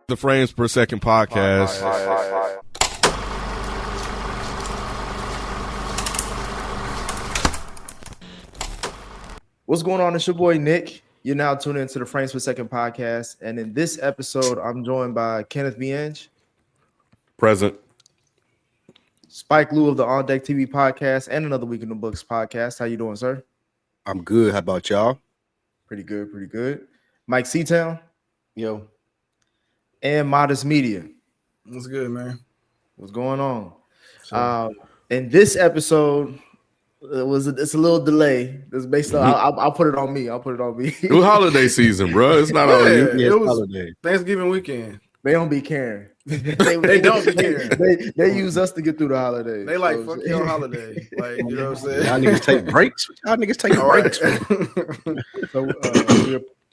The Frames Per Second podcast. What's going on? It's your boy Nick. You're now tuning into the Frames Per Second podcast, and in this episode, I'm joined by Kenneth Bienge, Present. Spike Lou of the On Deck TV podcast, and Another Week in the Books podcast. How you doing, sir? I'm good. How about y'all? Pretty good, pretty good. Mike Seatown. Yo. And Modest Media. What's good, man? What's going on? Sure. In this episode, it's a little delay. It's basically I'll put it on me. I'll put it on me. It was holiday season, bro. It's not on you. It was holiday. Thanksgiving weekend. They don't be caring. They don't be caring. They use us to get through the holidays. They like fuck your holiday. Like, you know what I'm saying? Y'all niggas take breaks. Y'all niggas take breaks. So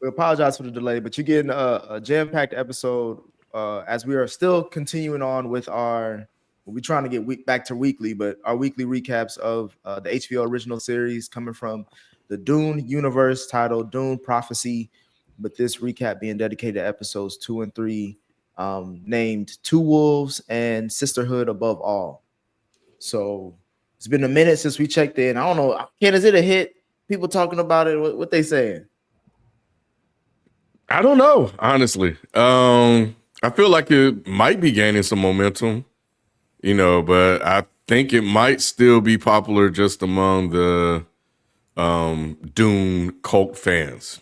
we apologize for the delay, but you're getting a jam-packed episode as we are still continuing on with we're trying to get back to weekly, but our weekly recaps of the HBO original series coming from the Dune universe titled Dune Prophecy, but this recap being dedicated to episodes 2 and 3, named Two Wolves and Sisterhood Above All. So it's been a minute since we checked in. I don't know, Ken, is it a hit? People talking about it, what they saying? I don't know, honestly. I feel like it might be gaining some momentum, but I think it might still be popular just among the Dune cult fans.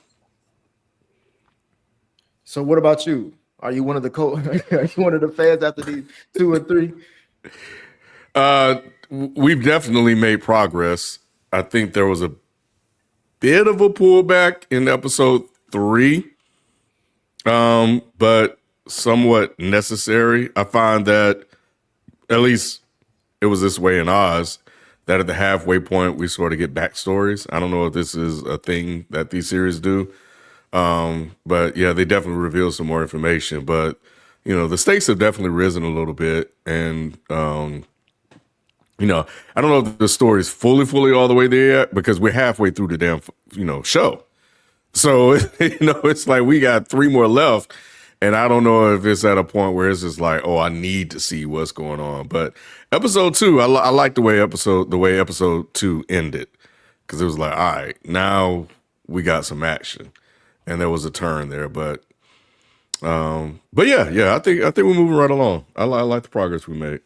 So what about you? Are you one of the are you one of the fans after these 2 and 3? We've definitely made progress. I think there was a bit of a pullback in episode 3, but somewhat necessary. I find that at least it was this way in Oz, that at the halfway point we sort of get backstories. I don't know if this is a thing that these series do. But yeah, they definitely reveal some more information, but the stakes have definitely risen a little bit. And, I don't know if the story is fully all the way there yet, because we're halfway through the damn, show. So, it's like we got 3 more left, and I don't know if it's at a point where it's just like, oh, I need to see what's going on. But episode 2, I like the way episode 2 ended, because it was like, all right, now we got some action. And there was a turn there, but yeah, I think we're moving right along. I like the progress we made.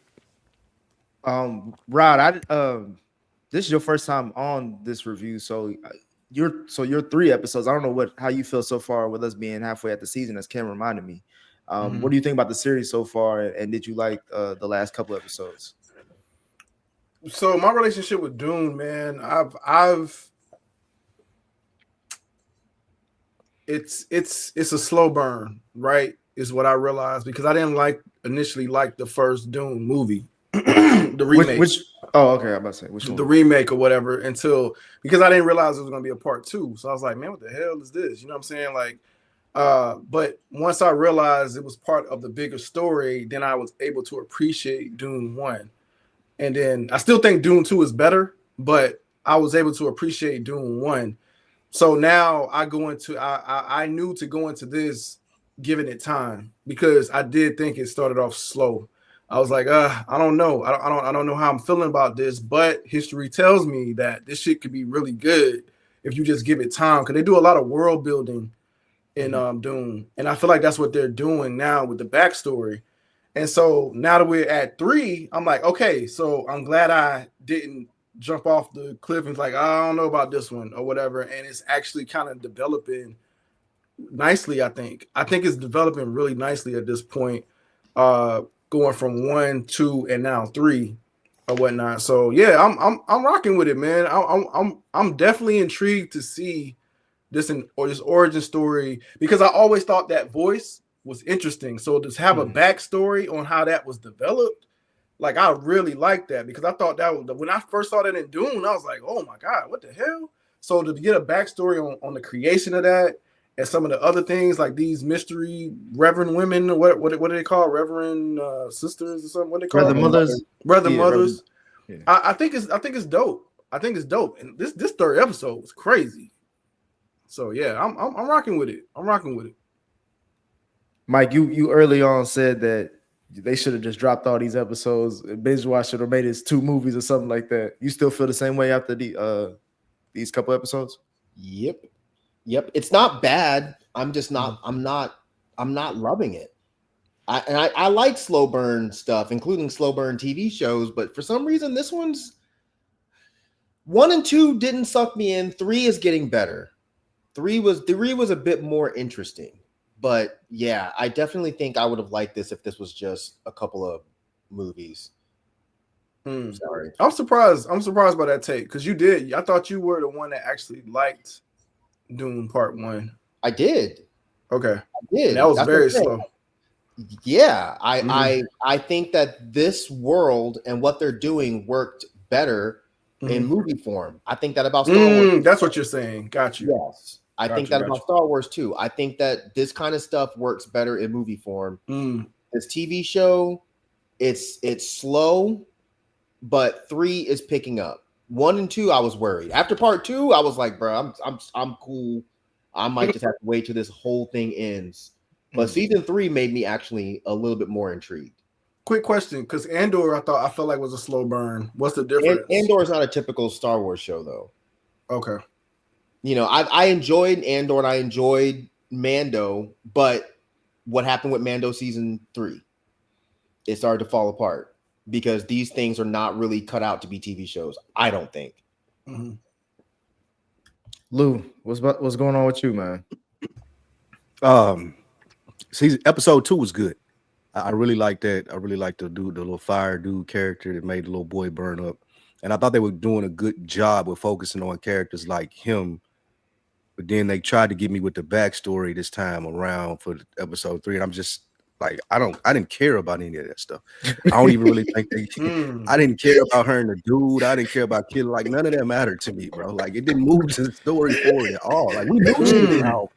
Rod, this is your first time on this review, so you're 3 episodes. I don't know how you feel so far with us being halfway at the season, as Ken reminded me. What do you think about the series so far, and did you like the last couple episodes? So my relationship with Dune, man, it's a slow burn, right? Is what I realized, because I didn't initially like the first Dune movie, the remake. Okay, I'm about to say which one? The remake or whatever, because I didn't realize it was gonna be a part 2. So I was like, man, what the hell is this? You know what I'm saying? Like, but once I realized it was part of the bigger story, then I was able to appreciate Dune 1. And then I still think Dune 2 is better, but I was able to appreciate Dune 1. So now I knew to go into this, giving it time, because I did think it started off slow. I was like, I don't know. I don't know how I'm feeling about this, but history tells me that this shit could be really good if you just give it time, because they do a lot of world building in Dune. And I feel like that's what they're doing now with the backstory. And so now that we're at 3, I'm like, okay, so I'm glad I didn't jump off the cliff and like, I don't know about this one or whatever. And it's actually kind of developing nicely. I think it's developing really nicely at this point, going from 1, 2, and now 3 or whatnot. So yeah, I'm rocking with it, man. I'm definitely intrigued to see this origin story, because I always thought that voice was interesting. So to have a backstory on how that was developed, like, I really like that, because I thought that was, when I first saw that in Dune, I was like, oh my God, what the hell? So to get a backstory on the creation of that, and some of the other things, like these mystery reverend women, or what do they call, reverend sisters or something? What do they call Brother mothers? Brother mothers. Yeah. I think it's dope. I think it's dope. And this 3rd episode was crazy. So yeah, I'm rocking with it. Mike, you early on said that they should have just dropped all these episodes, binge watched it, or made it 2 movies or something like that. You still feel the same way after these couple episodes? Yep. It's not bad. I'm just not. I'm not loving it. I like slow burn stuff, including slow burn TV shows, but for some reason, this 1 and 2 didn't suck me in. 3 is getting better. 3 was a bit more interesting, but yeah, I definitely think I would have liked this if this was just a couple of movies. Sorry, I'm surprised by that take because you did. I thought you were the one that actually liked Dune Part 1. I did. Okay, I did. And that was That's very what I'm saying. slow. Yeah, I think that this world and what they're doing worked better in movie form. I think that about Star Wars. That's what you're saying. Got you. Yes. I think that about Star Wars too. I think that this kind of stuff works better in movie form. This TV show, it's slow, but 3 is picking up. 1 and 2, I was worried. After part 2, I was like, bro, I'm cool. I might just have to wait till this whole thing ends. But season 3 made me actually a little bit more intrigued. Quick question, because Andor, I felt like was a slow burn. What's the difference? Andor is not a typical Star Wars show, though. Okay. You know, I enjoyed Andor and I enjoyed Mando, but what happened with Mando season 3? It started to fall apart because these things are not really cut out to be TV shows. I don't think. Lou, what's going on with you, man? Episode 2 was good. I really like that. I really like the little fire dude character that made the little boy burn up. And I thought they were doing a good job with focusing on characters like him. But then they tried to get me with the backstory this time around for episode 3. And I'm just like, I didn't care about any of that stuff. I don't even really think I didn't care about her and the dude. I didn't care about Kid. Like, none of that mattered to me, bro. Like, it didn't move the story forward at all. Like, we knew she was out.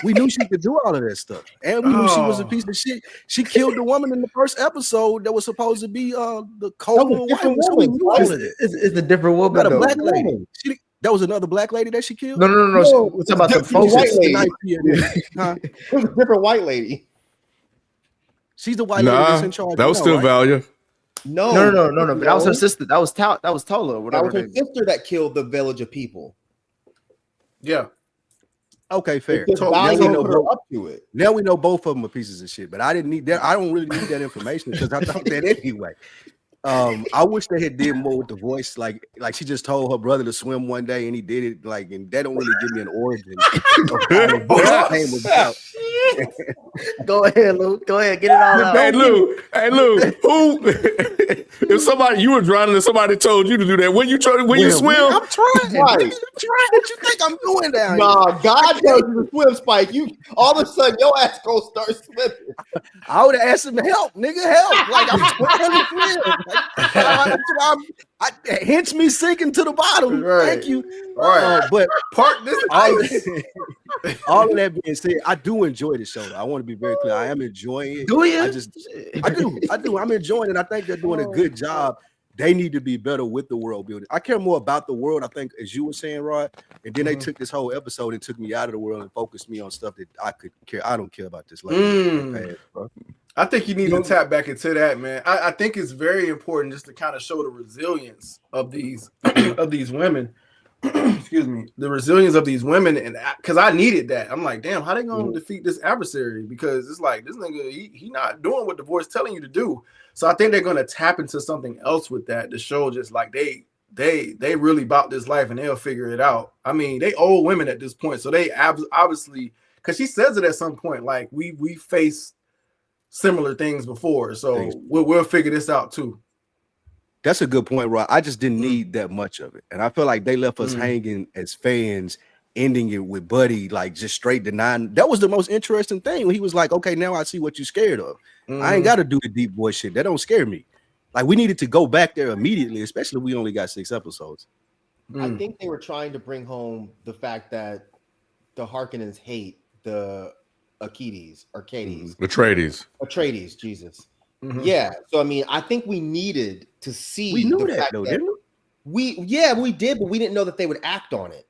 We knew she could do all of that stuff, and we knew she was a piece of shit. She killed the woman in the first episode that was supposed to be the cold wife. So we knew all of it. It's a different woman, a black lady. That was another black lady that she killed. No. We're talking about the folks. White lady. Huh? It was a different white lady. She's the white lady that's in charge. That was still Valya. No. But that was her sister. That was Tola. That was her sister that killed the village of people. Yeah. Okay, fair. Now we know her up to it. Now we know both of them are pieces of shit, but I didn't need that. I don't really need that information because I thought that anyway. I wish they had did more with the voice, like she just told her brother to swim one day and he did it, like, and that don't really give me an origin of how the voice came about. Go ahead, Lou. Go ahead, get it all out. Hey Lou, who? If somebody you were drowning and somebody told you to do that, when you swim, I'm trying. Right. I'm trying. What you think I'm doing down here? Nah, God tells you to swim, Spike. You all of a sudden your ass gonna start swimming. I would have asked him to help, nigga, help. Like, I'm trying to swim. Hence me sinking to the bottom. Right. Thank you. All right. But Part this all of that being said, I do enjoy the show. Though. I want to be very clear. I am enjoying it. Do you? I do. I'm enjoying it. I think they're doing a good job. They need to be better with the world building. I care more about the world, I think, as you were saying, Rod. And then they took this whole episode and took me out of the world and focused me on stuff that I could care. I don't care about this. I think you need to tap back into that, man. I think it's very important just to kind of show the resilience of these women. Excuse me, the resilience of these women, and because I needed that. I'm like, damn, how they gonna defeat this adversary? Because it's like this nigga, he not doing what the voice telling you to do. So I think they're gonna tap into something else with that to show just like they really about this life and they'll figure it out. I mean, they old women at this point, so they obviously, because she says it at some point, like we faced similar things before, so we'll figure this out too. That's a good point, Rod. I just didn't need that much of it. And I feel like they left us hanging as fans, ending it with Buddy, like just straight denying. That was the most interesting thing. When he was like, okay, now I see what you're scared of. I ain't got to do the deep boy shit. That don't scare me. Like, we needed to go back there immediately, especially we only got 6 episodes. I think they were trying to bring home the fact that the Harkonnens hate the Atreides. Atreides, Jesus. Yeah, so I mean, I think we needed to see. We knew that though, didn't we? We did, but we didn't know that they would act on it.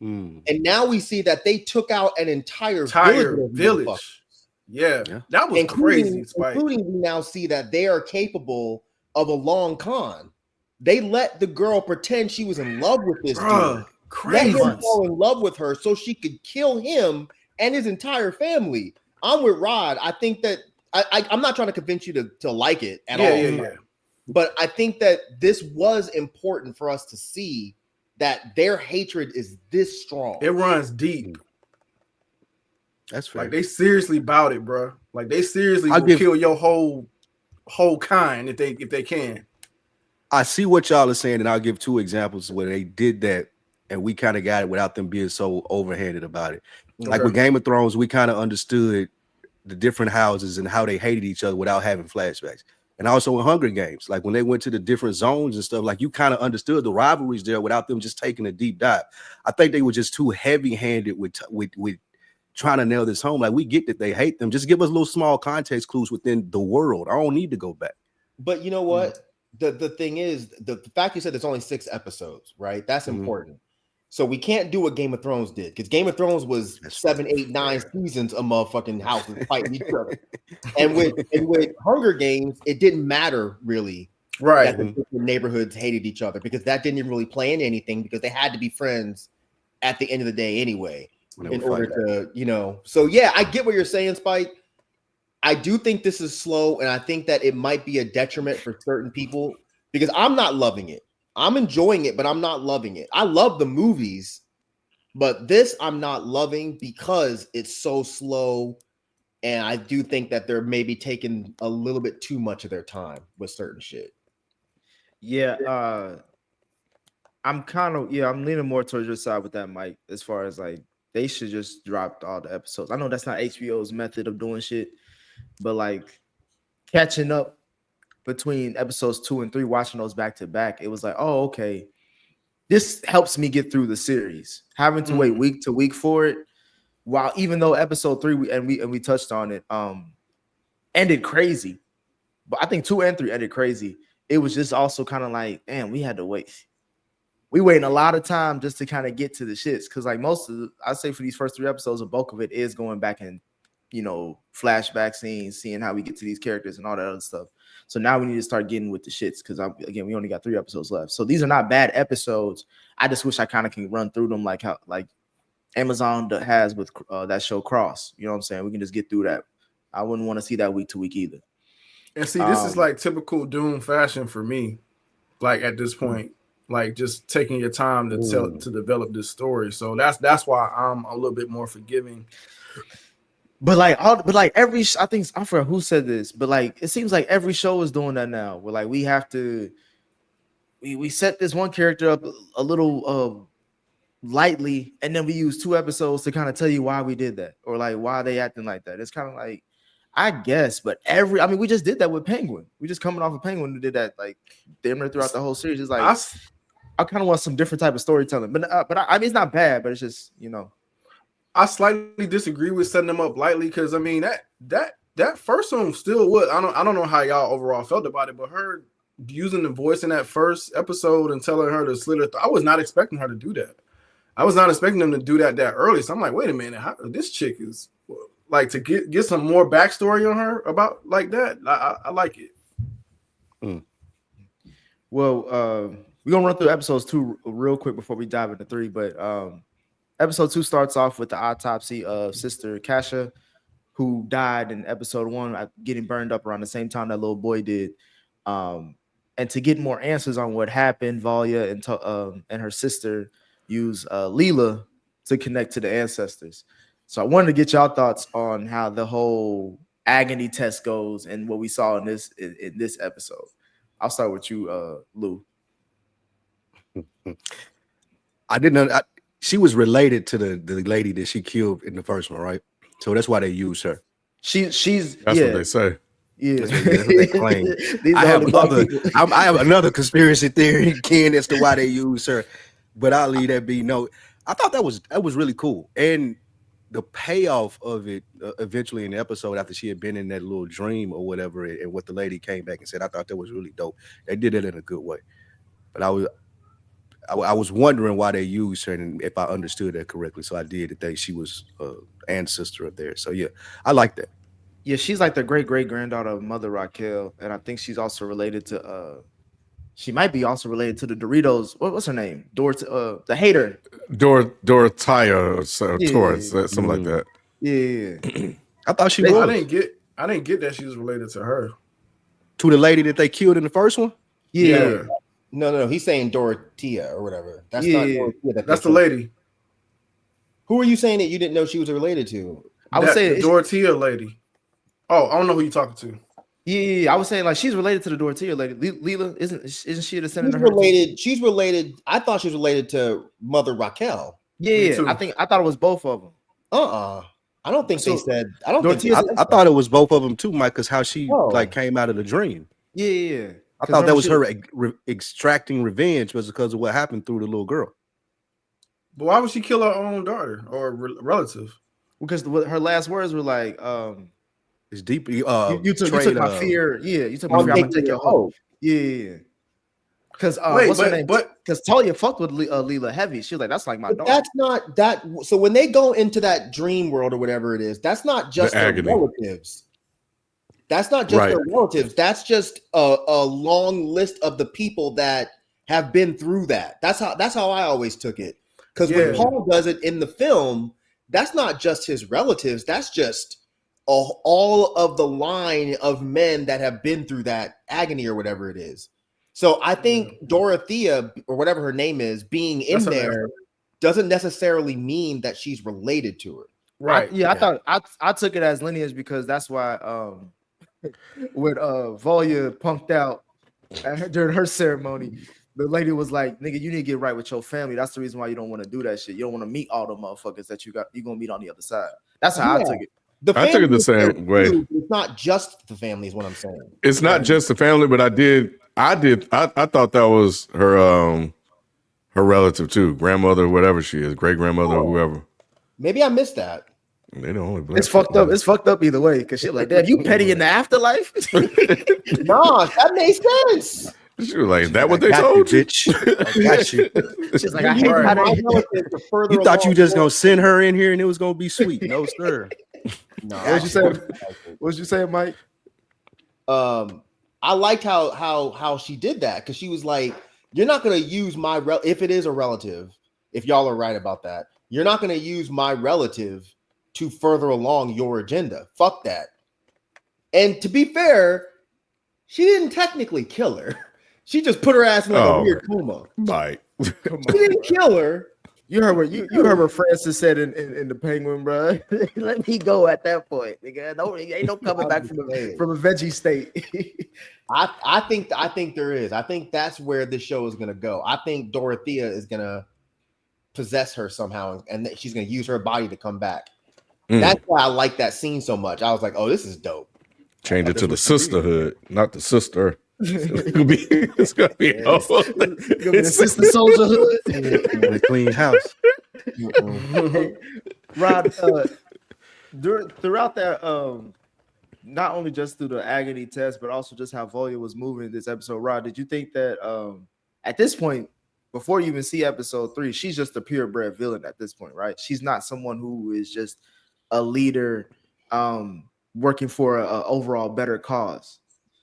And now we see that they took out an entire village. Yeah, Yeah. that was crazy, Spike. Including we now see that they are capable of a long con. They let the girl pretend she was in love with this dude. Bruh, Let crazy. him fall in love with her so she could kill him and his entire family. I'm with Rod. I think that I'm not trying to convince you to like it at all. Yeah. But I think that this was important for us to see that their hatred is this strong. It runs deep. That's fair. Like they seriously bout it, bro. Like they seriously I'll will kill your whole kind if they can. I see what y'all are saying, and I'll give two examples where they did that, and we kind of got it without them being so overhanded about it. Like with Game of Thrones, we kind of understood the different houses and how they hated each other without having flashbacks. And also in Hunger Games, like when they went to the different zones and stuff, like you kind of understood the rivalries there without them just taking a deep dive. I think they were just too heavy-handed with trying to nail this home. Like we get that they hate them. Just give us little small context clues within the world. I don't need to go back. But you know what? The thing is, the fact you said there's only 6 episodes, right? That's important. So we can't do what Game of Thrones did, because Game of Thrones was 7, 8, 9 seasons of motherfucking houses fighting each other. And with Hunger Games, it didn't matter really, Right. that the different neighborhoods hated each other, because that didn't even really play into anything, because they had to be friends at the end of the day anyway, in order to, you know. So yeah, I get what you're saying, Spike. I do think this is slow, and I think that it might be a detriment for certain people, because I'm not loving it. I'm enjoying it, but I'm not loving it. I love the movies, but this I'm not loving because it's so slow, and I do think that they're maybe taking a little bit too much of their time with certain shit. Yeah, I'm leaning more towards your side with that, Mike, as far as like they should just drop all the episodes. I know that's not HBO's method of doing shit, but like catching up between episodes 2 and 3, watching those back to back, it was like, oh, okay, this helps me get through the series. Having to wait week to week for it, while even though episode 3 we touched on it, ended crazy, but I think 2 and 3 ended crazy. It was just also kind of like, damn, we had to wait. We waiting a lot of time just to kind of get to the shits, because like I'd say for these first 3 episodes, the bulk of it is going back and, you know, flashback scenes, seeing how we get to these characters and all that other stuff. So now we need to start getting with the shits, because again, we only got 3 episodes left. So these are not bad episodes. I just wish I kind of can run through them like how Amazon has with that show Cross. You know what I'm saying? We can just get through that. I wouldn't want to see that week to week either. And see, this is like typical Dune fashion for me. Like at this point, like just taking your time to develop this story. So that's why I'm a little bit more forgiving. But I think I forgot who said this, but like it seems like every show is doing that now. Where like we have to we set this one character up a little lightly, and then we use 2 episodes to kind of tell you why we did that, or like why they acting like that. It's kind of like, I guess, but we just did that with Penguin. We just coming off of Penguin who did that like damn near throughout the whole series. It's like I kind of want some different type of storytelling, but I mean it's not bad, but it's just, you know. I slightly disagree with setting them up lightly, because I mean that first one still would. I don't know how y'all overall felt about it, but her using the voice in that first episode and telling her to slit her I was not expecting her to do that. I was not expecting them to do that early. So I'm like, wait a minute, this chick is like, to get some more backstory on her about like that. I like it. Well, we're gonna run through episodes 2 real quick before we dive into 3, but episode 2 starts off with the autopsy of Sister Kasha, who died in episode 1, getting burned up around the same time that little boy did. And to get more answers on what happened, Valya and her sister use Leela to connect to the ancestors. So I wanted to get y'all thoughts on how the whole agony test goes and what we saw in this episode. I'll start with you, Lou. I didn't know. She was related to the lady that she killed in the first one, right? So that's why they use her. She's that's what they say. Yeah, that's what they claim. I have another conspiracy theory, Ken, as to why they use her, but I'll leave that be. No, I thought that was really cool, and the payoff of it eventually in the episode after she had been in that little dream or whatever, and what the lady came back and said, I thought that was really dope. They did it in a good way, but I was wondering why they used her and if I understood that correctly. So I did think she was ancestor of theirs. So yeah, I like that. Yeah, she's like the great granddaughter of Mother Raquel, and I think she's also related to. She might be also related to the Doritos. What's her name? The hater. Dorothea or so, Yeah. Taurus, something like that. Yeah. I thought she They- was I didn't get that she was related to her. to the lady that they killed in the first one. Yeah. No. He's saying Dorothea or whatever. That's Yeah. not Dorothea. That's the lady. Who are you saying that you didn't know she was related to? I would say the Dorothea lady. Oh, I don't know who you're talking to. Yeah, I was saying like she's related to the Dorothea lady. Leela isn't she a descendant She's of her? related. She's related. I thought she was related to Mother Raquel. Yeah, too. I thought it was both of them. I don't think they So, said. I don't think. Dorothea's- I thought it was both of them too, Mike, because how she Oh. like came out of the dream. Yeah. I thought that was her extracting revenge was because of what happened through the little girl. But why would she kill her own daughter or relative? Because her last words were like, It's deep. you took my fear. Yeah, you took my fear. I'm gonna take your hope. Yeah. Because what's her name? Because Talia fucked with Leela heavy. She was like, that's like my daughter. That's not that. So when they go into that dream world or whatever it is, that's not just their relatives. That's not just their relatives. That's just a long list of the people that have been through that. That's how I always took it. Because when Paul does it in the film, that's not just his relatives. That's just all of the line of men that have been through that agony or whatever it is. So I think Dorothea or whatever her name is being in there doesn't necessarily mean that she's related to her. Right. I thought I took it as lineage because that's why when Valya punked out during her ceremony, the lady was like, "Nigga, you need to get right with your family. That's the reason why you don't want to do that shit. You don't want to meet all the motherfuckers that you're gonna meet on the other side." That's how I took it. I took it the same way. It's not just the family, is what I'm saying. It's not just the family, but I thought that was her relative too, grandmother, whatever she is, great grandmother, or whoever. Maybe I missed that. They don't only It's fucked up. It's fucked up either way. Cause shit like that. You petty in the afterlife? Nah, that makes sense. She was like, "That what they got told you, you?" bitch. I got you. She's like, I hate how they. You thought you just gonna send her in here and it was gonna be sweet? No, sir. No, What you saying? What you saying, Mike? I liked how she did that because she was like, "You're not gonna use my if it is a relative. If y'all are right about that, you're not gonna use my relative to further along your agenda. Fuck that." And to be fair, she didn't technically kill her. She just put her ass in like a weird coma. Mike. She didn't kill her. You heard what you heard what Francis said in the Penguin, bro. Let me go at that point, nigga. No, ain't no coming back from a veggie state. I think there is. I think that's where this show is gonna go. I think Dorothea is gonna possess her somehow, and she's gonna use her body to come back. That's why I like that scene so much. I was like, "Oh, this is dope." Change it to the sisterhood, not the sister. It's gonna be the sister soldier hood. A clean house. Rod, throughout that, not only just through the agony test, but also just how Valya was moving in this episode. Rod, did you think that at this point, before you even see episode 3, she's just a purebred villain at this point, right? She's not someone who is just a leader working for a overall better cause.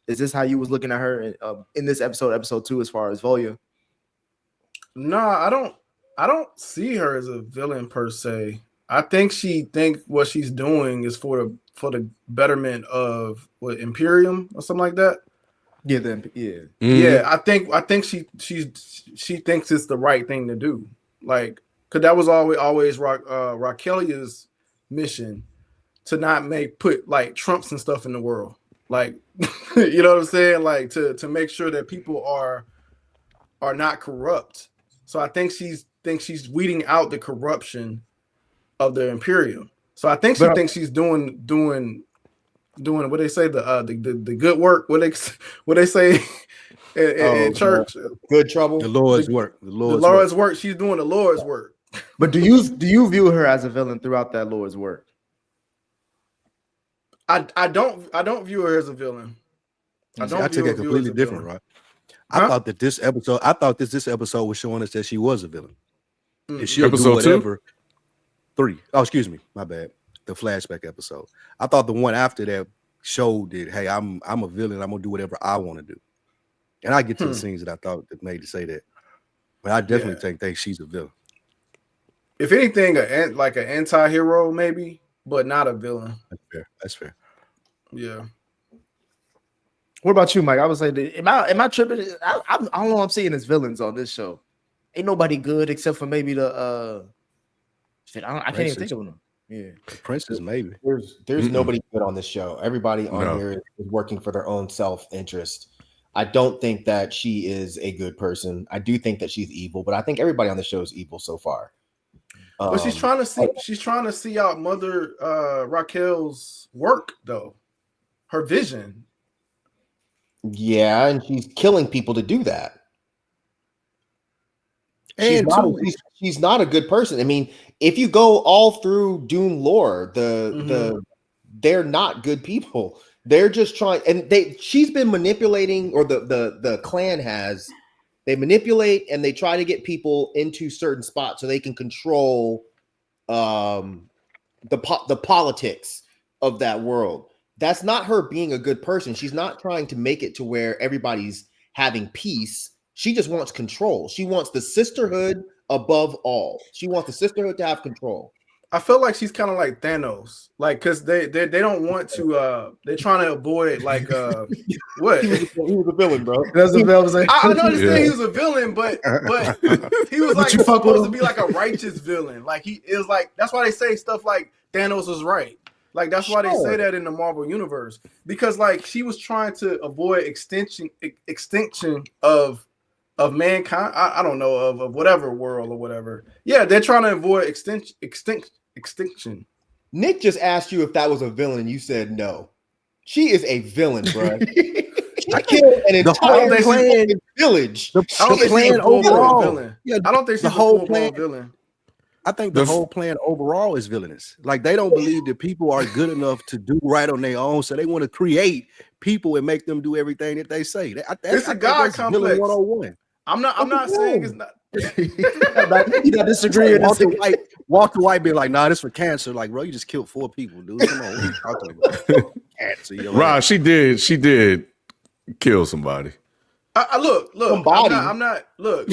Is this how you was looking at her in this episode 2, as far as Valya? No, I don't see her as a villain per se. I think what she's doing is for the betterment of what, Imperium or something like that. Yeah, Yeah. I think she thinks it's the right thing to do. Like, because that was always Raquelia's mission, to not put like Trumps and stuff in the world. Like, you know what I'm saying? Like to make sure that people are not corrupt. So I think she's weeding out the corruption of the Imperium. So I think she thinks she's doing what they say, the good work. What they say in church? Good trouble. The Lord's work. The Lord's work. She's doing the Lord's work. But do you view her as a villain throughout that Lord's work? I don't view her as a villain. I took it completely different, right? I thought that this episode was showing us that she was a villain. She'll Episode do whatever. 3. Oh, excuse me, my bad. the flashback episode. I thought the one after that showed that, hey, I'm a villain. I'm gonna do whatever I want to do. And I get to the scenes that I thought that made to say that. But I definitely think she's a villain. If anything, like an anti-hero, maybe, but not a villain. That's fair. Yeah. What about you, Mike? I would say, am I tripping? I don't know what I'm seeing as villains on this show. Ain't nobody good except for maybe the I can't even think of them. Yeah, the princess maybe. There's nobody good on this show. Everybody on here is working for their own self-interest. I don't think that she is a good person. I do think that she's evil, but I think everybody on the show is evil so far. But she's trying to see out Mother Raquel's work, though. Her vision. Yeah, and she's killing people to do that. And she's not a good person. I mean, if you go all through Dune lore, they're not good people. They're just trying, and she's been manipulating, or the clan has. They manipulate and they try to get people into certain spots so they can control the politics of that world. That's not her being a good person. She's not trying to make it to where everybody's having peace. She just wants control. She wants the sisterhood above all. She wants the sisterhood to have control. I feel like she's kind of like Thanos, like, because they don't want to. They're trying to avoid like what? He was a villain, bro. That's the villain. I understand he was a villain, but he was like supposed to be like a righteous villain. Like he is like, that's why they say stuff like Thanos was right. Like that's why they say that in the Marvel universe, because like she was trying to avoid extinction of mankind. I don't know, of whatever world or whatever. Yeah, they're trying to avoid extinction. Nick just asked you if that was a villain. You said no. She is a villain, bro. She killed an entire village. The plan overall. Yeah, I don't think she's the whole plan villain. I think the whole plan overall is villainous. Like they don't believe that people are good enough to do right on their own, so they want to create people and make them do everything that they say. It's a God complex. 101. I'm not saying it's not. You not disagreeing. Walter White be like, nah, this for cancer. Like, bro, you just killed 4 people, dude. Come on, what are you talking about? Cancer. Right, she did kill somebody. Look. I'm not. Look.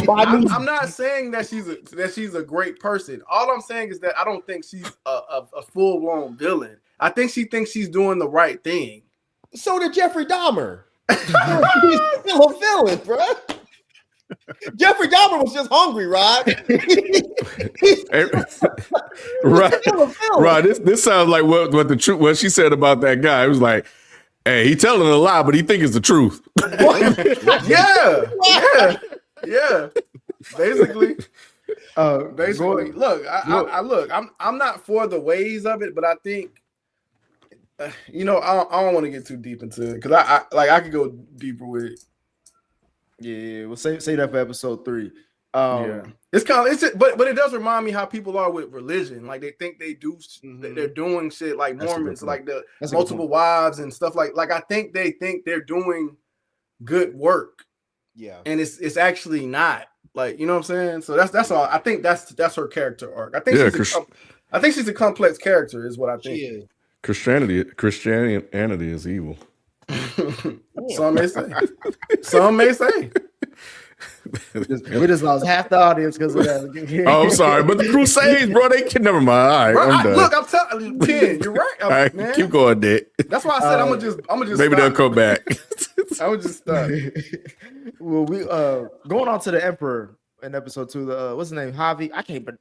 I'm not saying that she's a great person. All I'm saying is that I don't think she's a full blown villain. I think she thinks she's doing the right thing. So did Jeffrey Dahmer. He's still a villain, bro. Jeffrey Dahmer was just hungry, Rod. Right. This sounds like what the truth. What she said about that guy. It was like, hey, he telling a lie, but he think it's the truth. Yeah. Basically. Look, I'm not for the ways of it, but I think, I don't want to get too deep into it because I could go deeper with it. Yeah, we'll say that for episode 3. It's kind of but it does remind me how people are with religion. Like they think they do, they're doing shit like Mormons, like the multiple wives and stuff. Like I think they think they're doing good work. Yeah, and it's actually not. Like, you know what I'm saying? So that's all. I think that's her character arc. I think she's a complex character, is what I think. Yeah. Christianity is evil. Some may say. We just lost half the audience because of that. Oh, I'm sorry, but the Crusades, bro, they can never mind. All right, I'm telling you, Ken, you're right. All right, man. Keep going, Dick. That's why I said I'm gonna just maybe stop. they'll come back. I would just stop. Well, we going on to the Emperor in episode 2. What's his name? Javi. I can't. But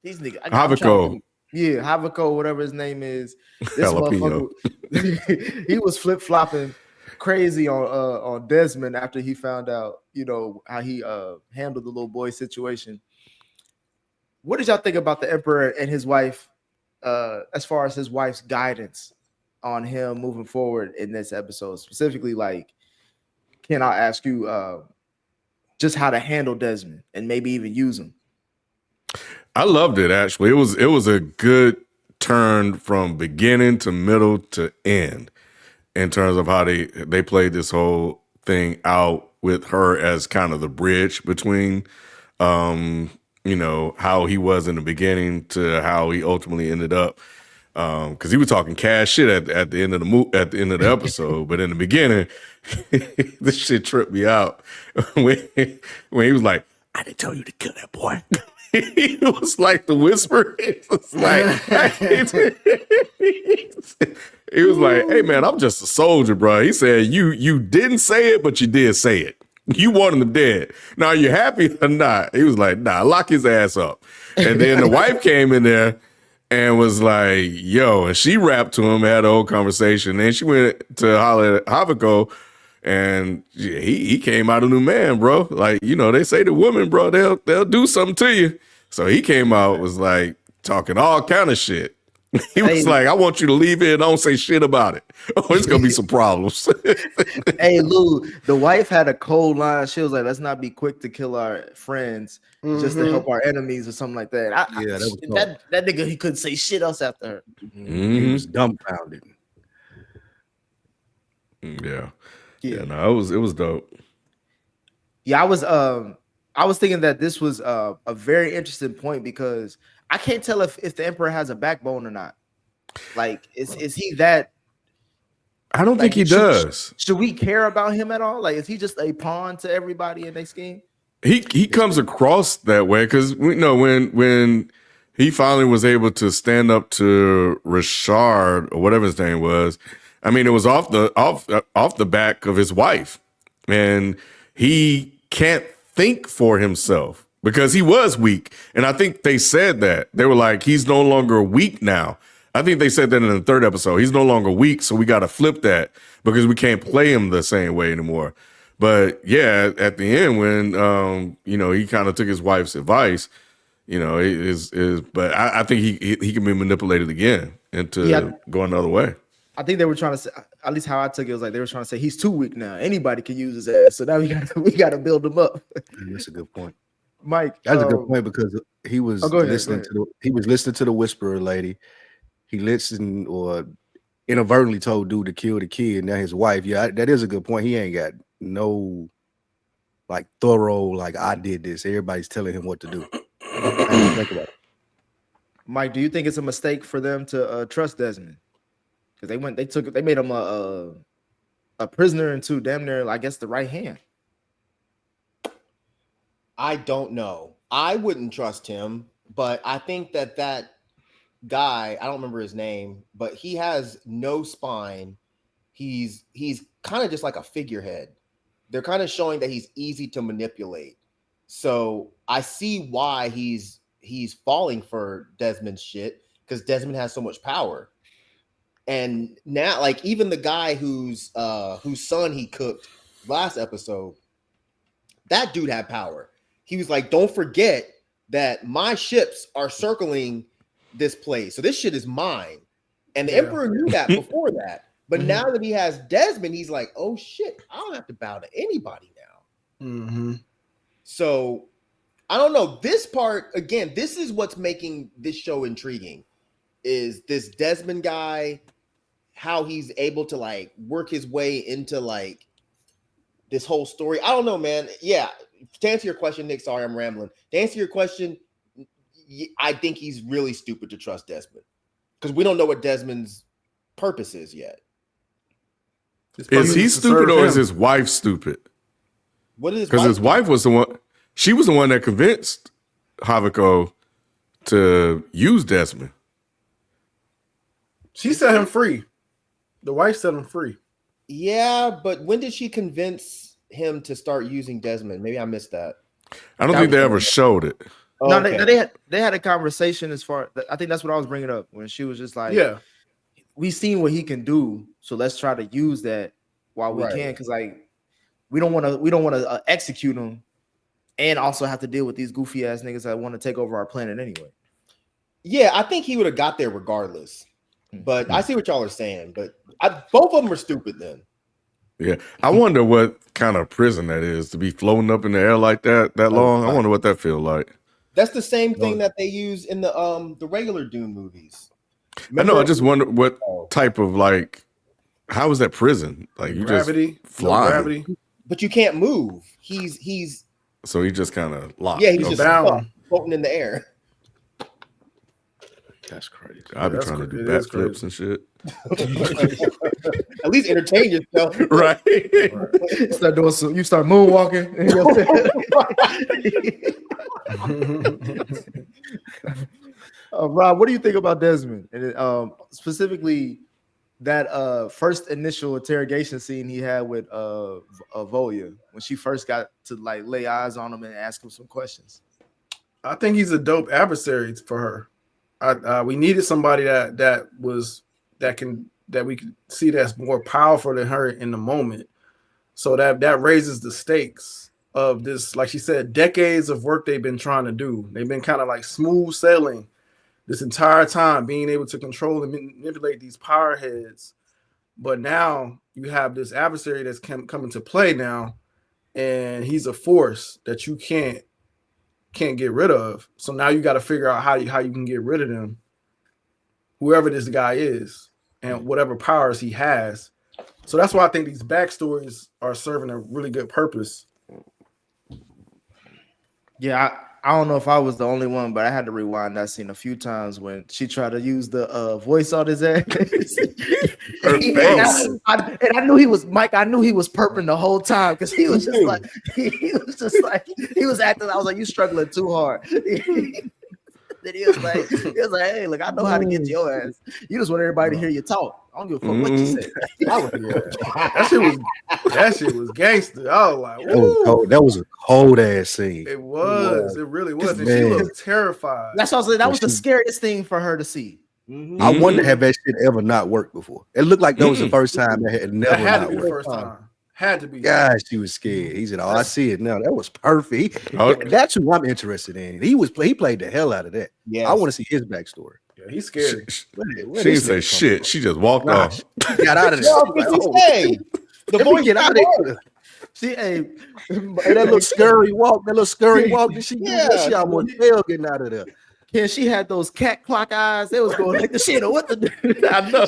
these niggas. Havico. Yeah, Havico, whatever his name is. This motherfucker, he was flip flopping crazy on Desmond after he found out, how he handled the little boy situation. What did y'all think about the Emperor and his wife, as far as his wife's guidance on him moving forward in this episode? Specifically, like, Ken, I'll ask you just how to handle Desmond and maybe even use him. I loved it, actually. It was a good turn from beginning to middle to end in terms of how they played this whole thing out with her as kind of the bridge between, how he was in the beginning to how he ultimately ended up. because he was talking cash shit at the end of the episode, but in the beginning, this shit tripped me out when he was like, "I didn't tell you to kill that boy." It was like the whisper. It was like he was like, "Hey man, I'm just a soldier, bro." He said, "You didn't say it, but you did say it. You wanted him dead. Now you happy or not?" He was like, "Nah, lock his ass up." And then the wife came in there and was like, "Yo," and she rapped to him, had a whole conversation. Then she went to holler at Haviko, and he came out a new man, bro. Like, you know, they say the women, bro, they'll do something to you. So he came out, was like talking all kind of shit. He was like, "I want you to leave it and don't say shit about it. Oh, it's gonna be some problems." Hey Lou, the wife had a cold line. She was like, "Let's not be quick to kill our friends just to help our enemies," or something like that. That nigga, he couldn't say shit else after her. He was dumbfounded. Yeah. No, it was dope. Yeah, I was thinking that this was a very interesting point because I can't tell if the Emperor has a backbone or not. Like, is he that? I don't think he does. Should we care about him at all? Like, is he just a pawn to everybody in their scheme? He comes across that way because we know when he finally was able to stand up to Richard or whatever his name was. I mean, it was off the back of his wife, and he can't think for himself because he was weak. And I think they said that they were like, he's no longer weak now. I think they said that in the third episode. He's no longer weak, so we got to flip that because we can't play him the same way anymore. But yeah, at the end when you know, he kind of took his wife's advice, you know, but I think he can be manipulated again into going another way. I think they were trying to say, at least how I took it was like they were trying to say he's too weak now. Anybody can use his ass. So now we got to build him up. That's a good point, Mike. That's a good point because he was listening to the whisperer lady. He listened or inadvertently told dude to kill the kid. Now his wife. Yeah, that is a good point. He ain't got no like thorough like I did this. Everybody's telling him what to do. Think about it. Mike, do you think it's a mistake for them to trust Desmond? Because they made him a prisoner into damn near, I guess, the right hand. I don't know. I wouldn't trust him, but I think that guy, I don't remember his name, but he has no spine. He's kind of just like a figurehead. They're kind of showing that he's easy to manipulate. So I see why he's falling for Desmond's shit because Desmond has so much power. And now, like, even the guy whose son he cooked last episode, that dude had power. He was like, "Don't forget that my ships are circling this place. So this shit is mine." And the Emperor knew that before that. But now that he has Desmond, he's like, "Oh shit, I don't have to bow to anybody now." So I don't know. This part, again, this is what's making this show intriguing, is this Desmond guy, how he's able to like work his way into like this whole story. I don't know, man. Yeah. To answer your question, Nick, sorry, I'm rambling. To answer your question, I think he's really stupid to trust Desmond because we don't know what Desmond's purpose is yet. Is he stupid or is his wife stupid? What is because his wife was the one. She was the one that convinced Haviko to use Desmond. She set him free. The wife set him free. Yeah, but when did she convince him to start using Desmond? Maybe I missed that. I don't think they ever showed it. Oh, no, okay. they had a conversation as far. I think that's what I was bringing up when she was just like, "Yeah, we seen what he can do, so let's try to use that while we can, because like we don't want to execute him, and also have to deal with these goofy ass niggas that want to take over our planet anyway." Yeah, I think he would have got there regardless. But I see what y'all are saying. But both of them are stupid then. Yeah, I wonder what kind of prison that is to be floating up in the air like that long. I wonder what that feel like. That's the same thing that they use in the regular Dune movies. Remember? I know. I just wonder what type of like, how is that prison? Like you gravity, just fly, no gravity, but you can't move. He's so he just kind of locked. Yeah, he's just floating in the air. That's crazy. I'll be That's trying to cra- do it is backflips crazy. and shit. At least entertain yourself. Right. You start doing you start moonwalking. Rob, what do you think about Desmond? And specifically that first initial interrogation scene he had with Valya when she first got to like lay eyes on him and ask him some questions. I think he's a dope adversary for her. We needed somebody that we could see that's more powerful than her in the moment. So that raises the stakes of this, like she said, decades of work they've been trying to do. They've been kind of like smooth sailing this entire time, being able to control and manipulate these power heads. But now you have this adversary that's coming to play now, and he's a force that you can't get rid of. So now you got to figure out how you can get rid of them, whoever this guy is, and whatever powers he has. So that's why I think these backstories are serving a really good purpose. Yeah, I don't know if I was the only one, but I had to rewind that scene a few times when she tried to use the voice on his ass. and I knew he was Mike. I knew he was perping the whole time because he was just like he was acting. I was like, you struggling too hard. Then he was like, hey, look, I know how to get to your ass. You just want everybody to hear you talk. I don't give a fuck what you say. That shit was gangster. I was like, that was a cold ass scene. It was. It really was. And she looked terrified. That's what I was like. That was the scariest thing for her to see. Mm-hmm. I wonder have that shit ever not worked before. It looked like that was the first time that had never That had not to be the worked. first time. Had to be. Gosh, she was scared. He said, "Oh, I see it now. That was perfect. That's who I'm interested in." He played the hell out of that. Yes. I want to see his backstory. Yeah, he's scary. She didn't say shit. She just walked off. She got out of there. Hey, the boy get out of there. See, hey, that little scurry walk. That she almost fell getting out of there. Yeah, she had those cat clock eyes. They was going like the shit. What the? I know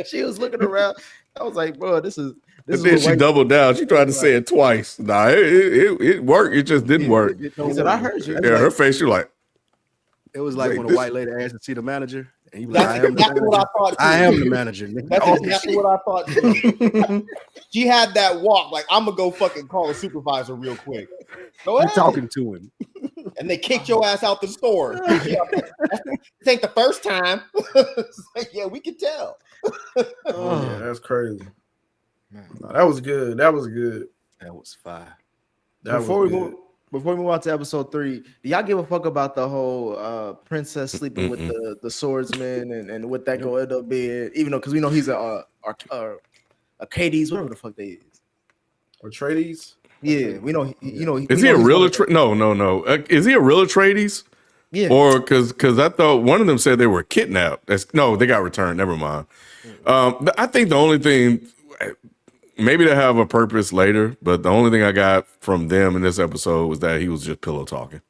she was looking around. I was like, bro, this is. And then she doubled down. She tried to say it twice. Nah, it worked. It just didn't work. He said, "I heard you." Yeah, her face. She like. It was like when a white lady asked to see the manager, and he was That's like, "I am the exactly manager. what I thought. I am the manager." That's exactly what I thought. Too. She had that walk, like I'm gonna go fucking call a supervisor real quick. Go I'm ahead. talking to him. And they kicked your ass out the store. This ain't the first time. Yeah, we can tell. Oh, yeah, that's crazy. No, that was good. That was good. That was fire. Before we move on to episode 3, do y'all give a fuck about the whole princess sleeping with the swordsman and what that gonna end up being? Even though, because we know he's a Arcades, whatever the fuck they is. Atreides? Yeah, we know. Is he a real Atreides? No. Is he a real Atreides? Yeah. Or because I thought one of them said they were kidnapped. No, they got returned. Never mind. I think the only thing, maybe they have a purpose later, but the only thing I got from them in this episode was that he was just pillow talking.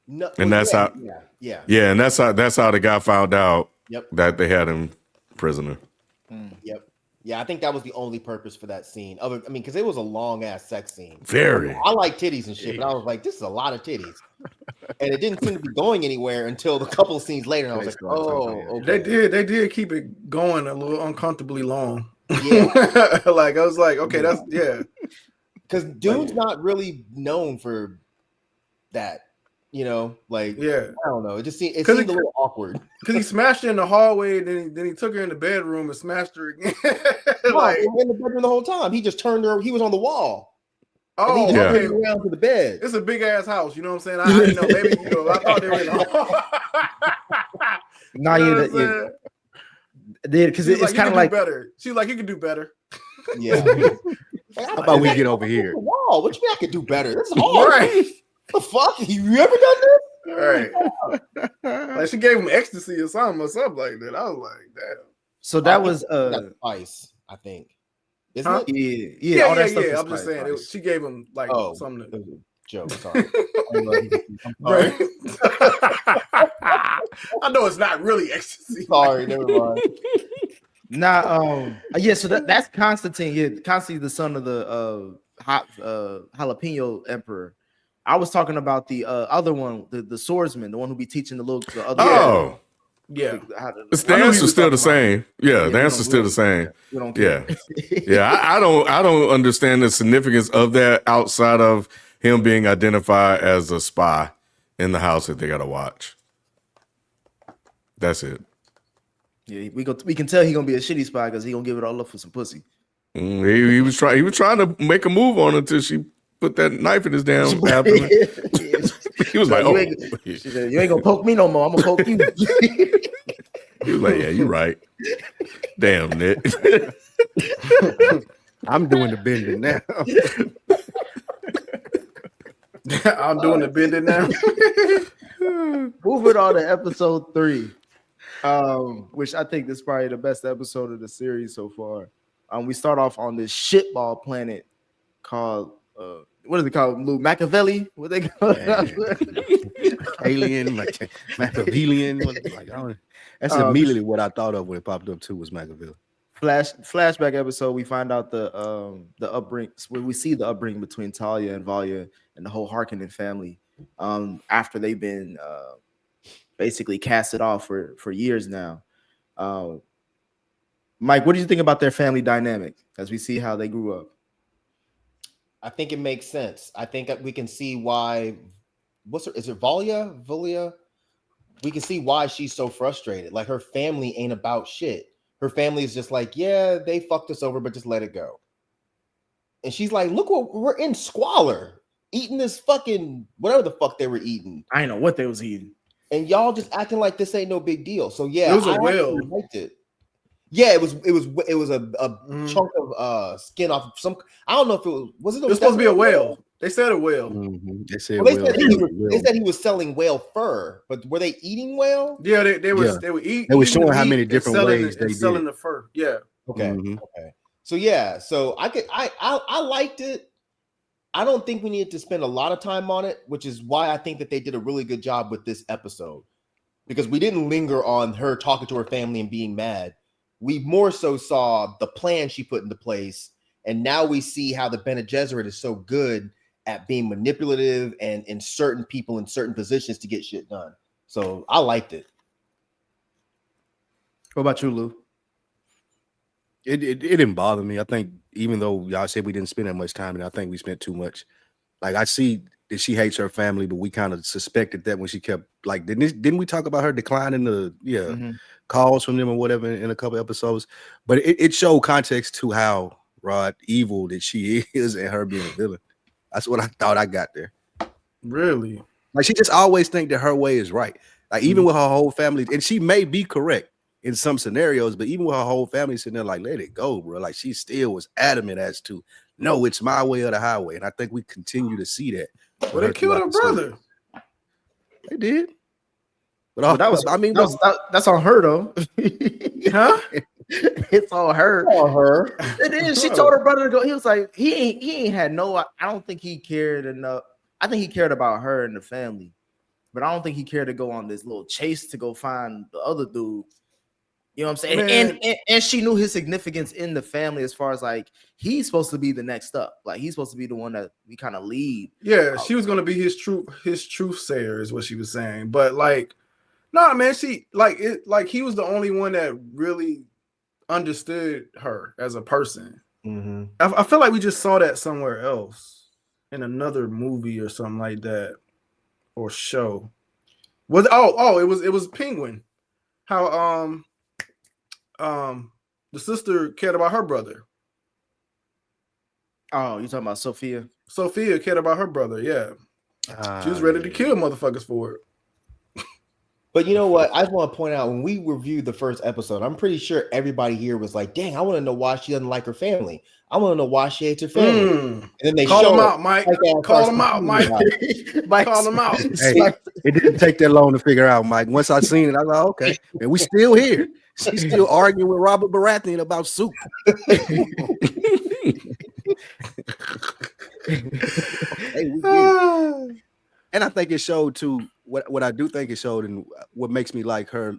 No, And that's how. Yeah, and that's how the guy found out that they had him prisoner. Yep. Yeah, I think that was the only purpose for that scene. Because it was a long ass sex scene. Very. I like titties and shit, but I was like, this is a lot of titties. And it didn't seem to be going anywhere until a couple of scenes later. And I was like, oh, okay. They did keep it going a little uncomfortably long. Yeah. Like I was like, okay, that's Because Dune's not really known for that. I don't know. It seemed a little awkward. Because he smashed her in the hallway, then he took her in the bedroom and smashed her again. Like in the bedroom the whole time. He just turned her. He was on the wall. Oh, and he around to the bed. It's a big ass house. You know what I'm saying? I thought they were in the because it's kind of like better. She's like, you can do better. Yeah. How about we get over here? Wow, what you mean I could do better? This is hard. Right. The fuck? You ever done this? Right. Like she gave him ecstasy or something like that. I was like, damn. So that was that's spice, I think. Isn't it? Yeah. All that stuff I'm just saying she gave him like something. It was a joke. Sorry. Right. I know it's not really ecstasy. Sorry, never mind. So that's Constantine. Yeah, Constantine, the son of the jalapeno emperor. I was talking about the other one, the swordsman, the one who be teaching the other. Oh, Yeah. the answer's still the same. Yeah, the answer's still the same. We don't care. Yeah. I don't understand the significance of that outside of him being identified as a spy in the house that they gotta watch. That's it. Yeah, we can tell he gonna be a shitty spy because he gonna give it all up for some pussy. He was trying to make a move on her until she put that knife in his damn abdomen. He was like, "Oh, she said, you ain't gonna poke me no more. I'm gonna poke you." He was like, "Yeah, you're right." Damn, Nick. I'm doing the bending now. I'm doing the bending now. Moving on to episode 3, which I think this is probably the best episode of the series so far. We start off on this shitball planet called what is it called? Lou Machiavelli? What they call it? Alien, Machiavellian. That's immediately what I thought of when it popped up too, was Machiavelli. Flashback episode. We find out the upbringing. We see the upbringing between Talia and Valya and the whole Harkonnen family. After they've been basically casted off for years now. Mike, what do you think about their family dynamic as we see how they grew up? I think it makes sense. I think that we can see why. Is it Valya? Valya? We can see why she's so frustrated. Like, her family ain't about shit. Her family is just like, yeah, they fucked us over, but just let it go. And she's like, look, what we're in squalor, eating this fucking whatever the fuck they were eating. I know what they was eating, and y'all just acting like this ain't no big deal. So yeah, it was a whale. Liked it. Yeah, it was a chunk of skin off some. I don't know if it was it supposed to be a whale. They said a whale. Mm-hmm. They said they said he was selling whale fur, but were they eating whale? Yeah, they were eating. They were showing how many different ways they selling the fur. Yeah. Okay. Mm-hmm. Okay. So yeah, so I liked it. I don't think we needed to spend a lot of time on it, which is why I think that they did a really good job with this episode, because we didn't linger on her talking to her family and being mad. We more so saw the plan she put into place, and now we see how the Bene Gesserit is so good at being manipulative and inserting people in certain positions to get shit done. So I liked it. What about you, Lou? It didn't bother me. I think even though y'all said we didn't spend that much time, and I think we spent too much. Like, I see that she hates her family, but we kind of suspected that when she kept like, didn't we talk about her declining the calls from them or whatever in a couple episodes? But it showed context to how evil that she is and her being a villain. That's what I thought I got there. Really? Like, she just always think that her way is right. Like, even with her whole family, and she may be correct in some scenarios, but even with her whole family sitting there like, let it go, bro. Like, she still was adamant as to, no, it's my way or the highway. And I think we continue to see that. But they killed her brother. They did. But that's on her though. Huh? It's on her. On her. And then she told her brother to go. He was like, he ain't had no. I don't think he cared enough. I think he cared about her and the family, but I don't think he cared to go on this little chase to go find the other dude. You know what I'm saying? And she knew his significance in the family as far as like, he's supposed to be the next up. Like, he's supposed to be the one that we kind of lead. Yeah, she was gonna be his truth sayer is what she was saying. But like, nah, man, she he was the only one that really understood her as a person. Mm-hmm. I feel like we just saw that somewhere else in another movie or something like that, or show. It was Penguin. How the sister cared about her brother. Oh, you talking about Sophia? Sophia cared about her brother. Yeah, she was ready to kill motherfuckers for it. But you know what? I just want to point out, when we reviewed the first episode, I'm pretty sure everybody here was like, dang, I want to know why she doesn't like her family. I want to know why she hates her family. And then they call them out, Mike. Call them out, Mike. Call them out. Hey, it didn't take that long to figure out, Mike. Once I seen it, I was like, okay, and we still here. She's still arguing with Robert Baratheon about soup. Hey, we get and I think it showed too. What I do think it showed, and what makes me like her.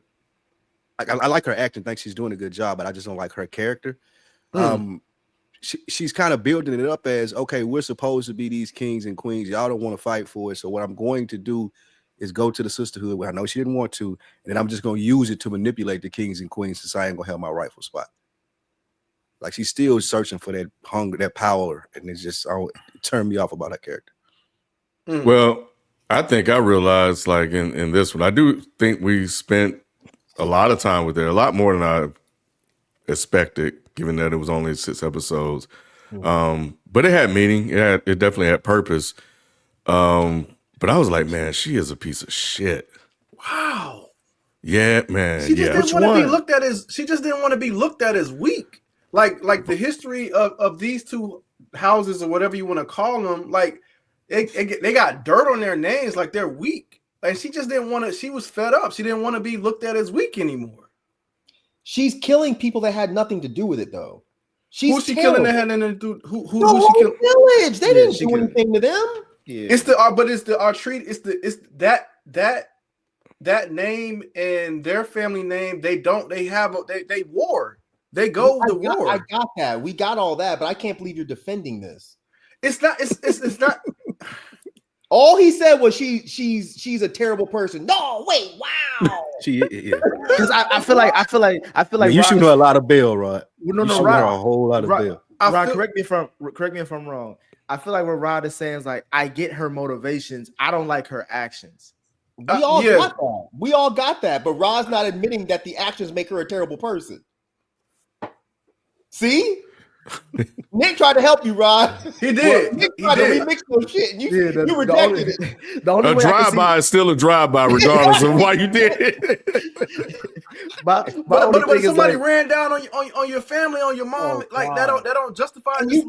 I like her acting. Think she's doing a good job, but I just don't like her character. she's kind of building it up as, okay, we're supposed to be these kings and queens. Y'all don't want to fight for it. So what I'm going to do is go to the sisterhood where I know she didn't want to, and then I'm just going to use it to manipulate the kings and queens since I ain't going to have my rightful spot. Like she's still searching for that hunger, that power, and it's just it turned me off about her character. Well, I think I realized, like in this one, I do think we spent a lot of time with her, a lot more than I expected, given that it was only 6 episodes. But it had meaning. It definitely had purpose. But I was like, man, she is a piece of shit. Wow. Yeah, man. She just didn't want to be looked at as. She just didn't want to be looked at as weak. Like the history of these two houses or whatever you want to call them, like they got dirt on their names, like they're weak. Like she just didn't want to. She was fed up. She didn't want to be looked at as weak anymore. She's killing people that had nothing to do with it, though. Who's she killing that had nothing to do? Who's she killing? Village. They didn't do anything to them. Yeah. It's our treat. It's that name and their family name. They war. They go to war. I got that. We got all that, but I can't believe you're defending this. It's not. All he said was she's a terrible person. No, wait, wow. Because I feel like Man, you shooting her a lot of bail, Rod. No, you shooting her a whole lot of bail. Rod, correct me if I'm wrong. I feel like what Rod is saying is like, I get her motivations. I don't like her actions. We all got that. We all got that, but Rod's not admitting that the actions make her a terrible person. See? Nick tried to help you, Rod. He did. Nick tried to remix those shit, and you rejected it. A drive-by is still a drive-by, regardless of why you did it. But when somebody ran down on your family, on your mom, that don't justify. And you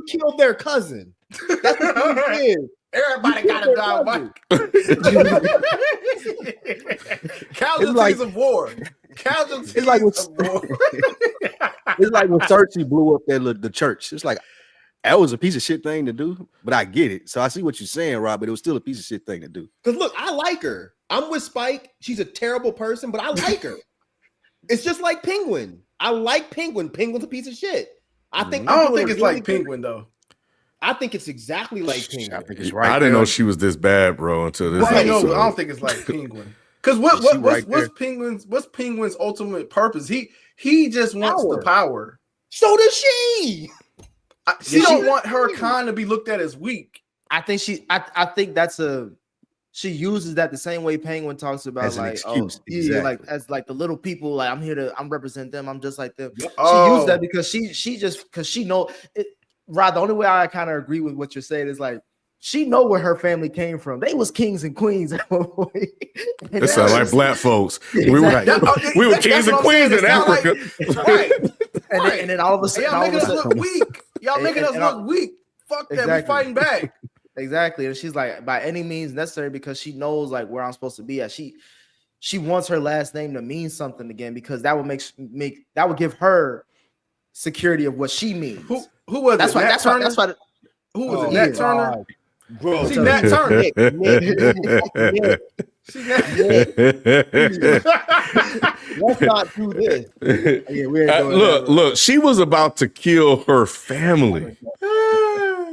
killed their cousin. That's what you did. Everybody got to die. Casualties of war. Casualties it's like of war. It's like when Cersei blew up the church. It's like that was a piece of shit thing to do, but I get it. So I see what you're saying, Rob, but it was still a piece of shit thing to do. Because look, I like her. I'm with Spike. She's a terrible person, but I like her. It's just like Penguin. I like Penguin. Penguin's a piece of shit. I don't think it's like Penguin though. I think it's exactly like Penguin. I think it's right. I didn't know she was this bad, bro, until this episode. I don't think it's like Penguin. Because what's Penguin's ultimate purpose? He just wants the power. So does she. She don't want her kind to be looked at as weak. I think she uses that the same way Penguin talks about as like, excuse. like as like the little people, like I'm represent them, I'm just like them. She used that because she know it. Rod, the only way I kind of agree with what you're saying is like she know where her family came from. They was kings and queens at one point. It sounds like black folks. We were kings and queens in Africa. And then all of a sudden, y'all making us look weak. Y'all making us look weak. Fuck that. We fighting back. Exactly. And she's like, by any means necessary, because she knows like where I'm supposed to be at. She wants her last name to mean something again, because that would that would give her security of what she means. Who was it? That's why. Who was it? Nat Turner. Bro, see Nat Turner. Let's not do this. Look, she was about to kill her family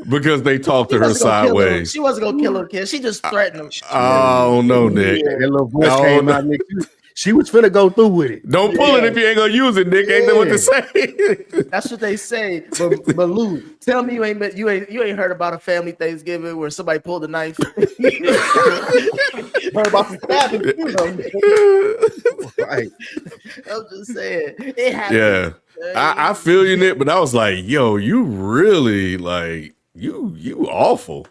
because they talked to her sideways. She wasn't gonna kill her kid. She just threatened him. Oh no, Nick. That little voice came out, Nick. She was finna go through with it. Don't pull it if you ain't gonna use it, Nick. Ain't know what to say. That's what they say. But Lou, tell me you ain't heard about a family Thanksgiving where somebody pulled a knife. Heard about some stabbing. Right. I'm just saying. It happened. Yeah. I feel you, Nick, but I was like, yo, you really like you awful.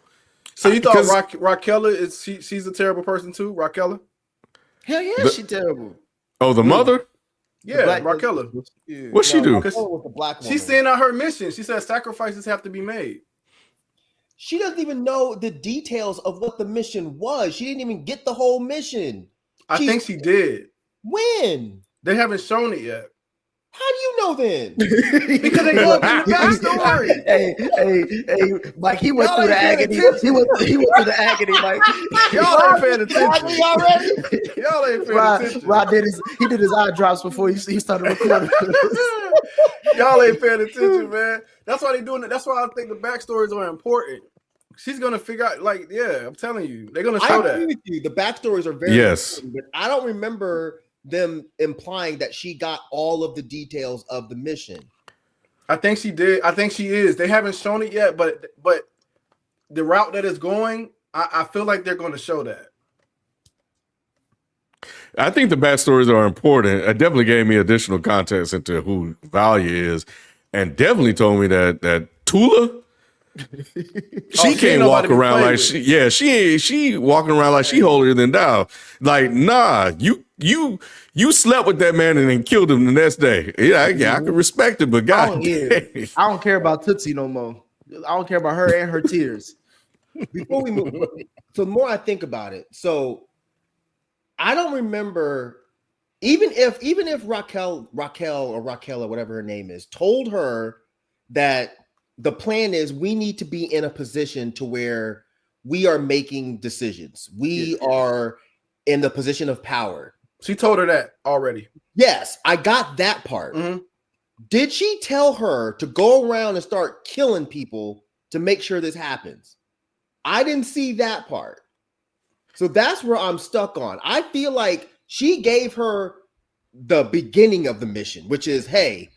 So you thought Raquel she's a terrible person too, Raquel? Hell yeah, she's terrible. Oh, the mother? Yeah, Raquel. What's she do? She's saying out her mission. She says sacrifices have to be made. She doesn't even know the details of what the mission was. She didn't even get the whole mission. I think she did. When? They haven't shown it yet. How do you know then? Because they go up in the backstory. Hey, Mike, he went through the agony. He went through the agony, Mike. Y'all ain't paying attention. Y'all ain't paying attention. Rod did his eye drops before he started recording. Y'all ain't paying attention, man. That's why they doing it. That's why I think the backstories are important. She's gonna figure out, like, yeah, I'm telling you, they're gonna show I agree that. with you. The backstories are very important, but I don't remember them implying that she got all of the details of the mission. I think she did. I think she is. They haven't shown it yet, but the route that it's going, I feel like they're going to show that. I think the backstories are important. It definitely gave me additional context into who Valya is, and definitely told me that Tula, she can't walk around like she walking around like she holier than thou. Like, nah, you slept with that man and then killed him the next day. Yeah, I can respect it, but God, I don't care about Tootsie no more. I don't care about her and her tears. Before we move, so the more I think about it, so I don't remember, even if Raquel or whatever her name is told her that the plan is we need to be in a position to where we are making decisions. We are in the position of power. She told her that already. Yes, I got that part. Mm-hmm. Did she tell her to go around and start killing people to make sure this happens? I didn't see that part. So that's where I'm stuck on. I feel like she gave her the beginning of the mission, which is, hey,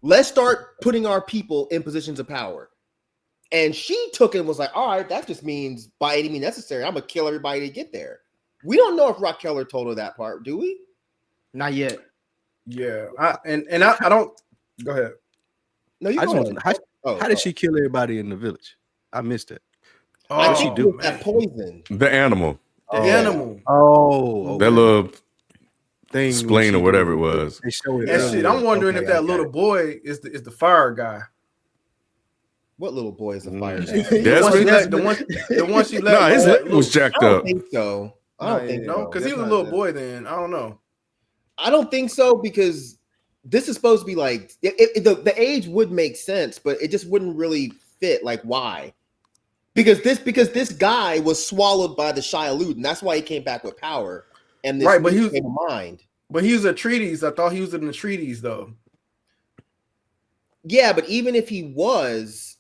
let's start putting our people in positions of power. And she took it and was like, all right, that just means by any means necessary, I'm going to kill everybody to get there. We don't know if Raquel told her that part, do we? Not yet. Yeah. I don't. Go ahead. No, you How go. did she kill everybody in the village? I missed it. I think she do that poison. the animal, Animal. Oh, that little thing, spleen or whatever it was. They showed it. And shit, I'm wondering if that little boy is the fire guy. What little boy is a fire? The one she let. No, his leg was jacked I don't up. think so. I don't think No, because he was a little boy then. I don't know. I don't think so because this is supposed to be like the age would make sense, but it just wouldn't really fit. Like, why? Because this guy was swallowed by the Shia-Lud, and that's why he came back with power. And this right, but he came to mind. But he was a treatise. I thought he was in the treatise though. Yeah, but even if he was,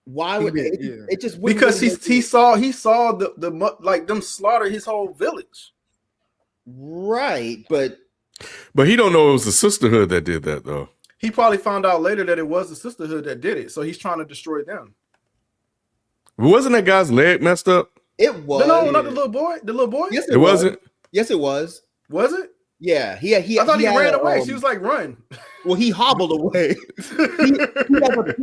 why would it just wouldn't because really he saw the like them slaughter his whole village. Right, but he don't know it was the sisterhood that did that though. He probably found out later that it was the sisterhood that did it, so he's trying to destroy them. Wasn't that guy's leg messed up? It was. No, not the little boy. The little boy. Yes, it wasn't. Yes, it was. Was it? Yeah, he. I thought he ran away. She was like, "Run!" Well, he hobbled away. he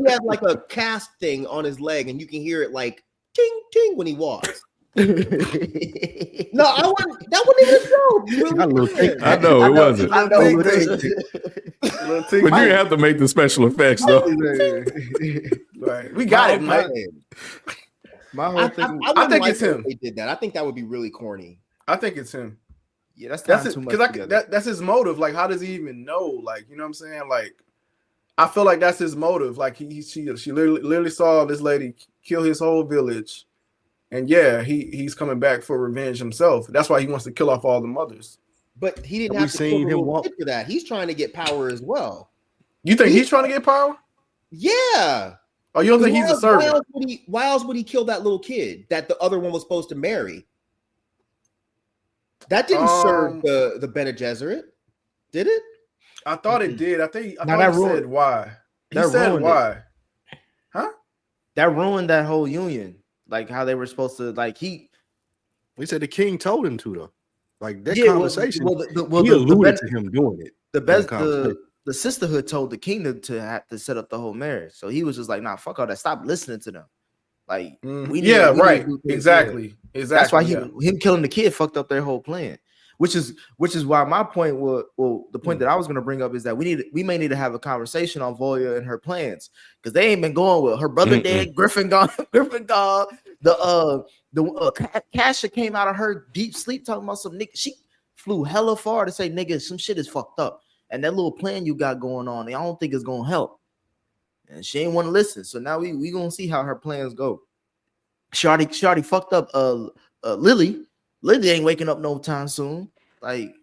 had like a cast thing on his leg, and you can hear it like ting ting when he walks. No, that wasn't even a joke. Really I know it wasn't. I know. But you have to make the special effects though. Right, we got it, Mike. My whole thing. I think it's him. They did that. I think that would be really corny. I think it's him. Yeah, that's it, too much. Because that's his motive. Like, how does he even know? Like, you know what I'm saying? Like, I feel like that's his motive. Like, she literally saw this lady kill his whole village, and yeah, he's coming back for revenge himself. That's why he wants to kill off all the mothers. But he didn't have to kill him for that. He's trying to get power as well. You think he's trying to get power? Yeah. Oh, you don't think he's a servant? Why else would he kill that little kid that the other one was supposed to marry? That didn't serve the Bene Gesserit, did it? I thought it did. I thought he said why. He that said why. Huh? That ruined that whole union. Like how they were supposed to. Like he said the king told him to though. Like that Yeah, conversation. well, he alluded to him doing it. The sisterhood told the kingdom to have to set up the whole marriage. So he was just like, nah, fuck all that. Stop listening to them. Like, exactly. That's why him killing the kid fucked up their whole plan. Which is why my point was, the point that I was going to bring up is that we may need to have a conversation on Valya and her plans, because they ain't been going well. Her brother dead, Griffin gone, the Kasha came out of her deep sleep talking about some nigga. She flew hella far to say, nigga, some shit is fucked up, and that little plan you got going on, I don't think it's gonna help. And she ain't want to listen. So now we gonna see how her plans go. She already fucked up Lily. Lily ain't waking up no time soon. Like,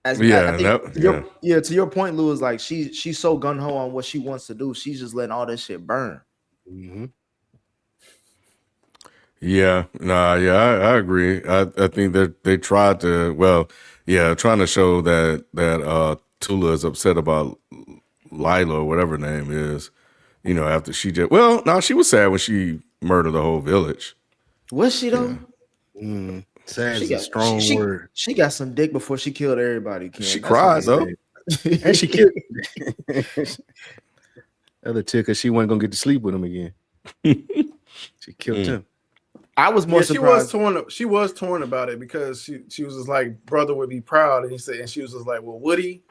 As Yeah, I think that, yeah. to your point, Lou, is like she's so gun ho on what she wants to do. She's just letting all this shit burn. Mm-hmm. Yeah, nah, yeah, I agree. I think that they tried to, well, yeah, trying to show that Tula is upset about Lila or whatever her name is, after she just, well, no, she was sad when she murdered the whole village. Was she though? Sad She is a got strong word. She got some dick before she killed everybody. Ken. She That's what cried they though. say. And she killed other chick because she wasn't gonna get to sleep with him again. She killed him. I was more surprised. She was torn about it because she was just like, brother would be proud, and she was just like, well, would he?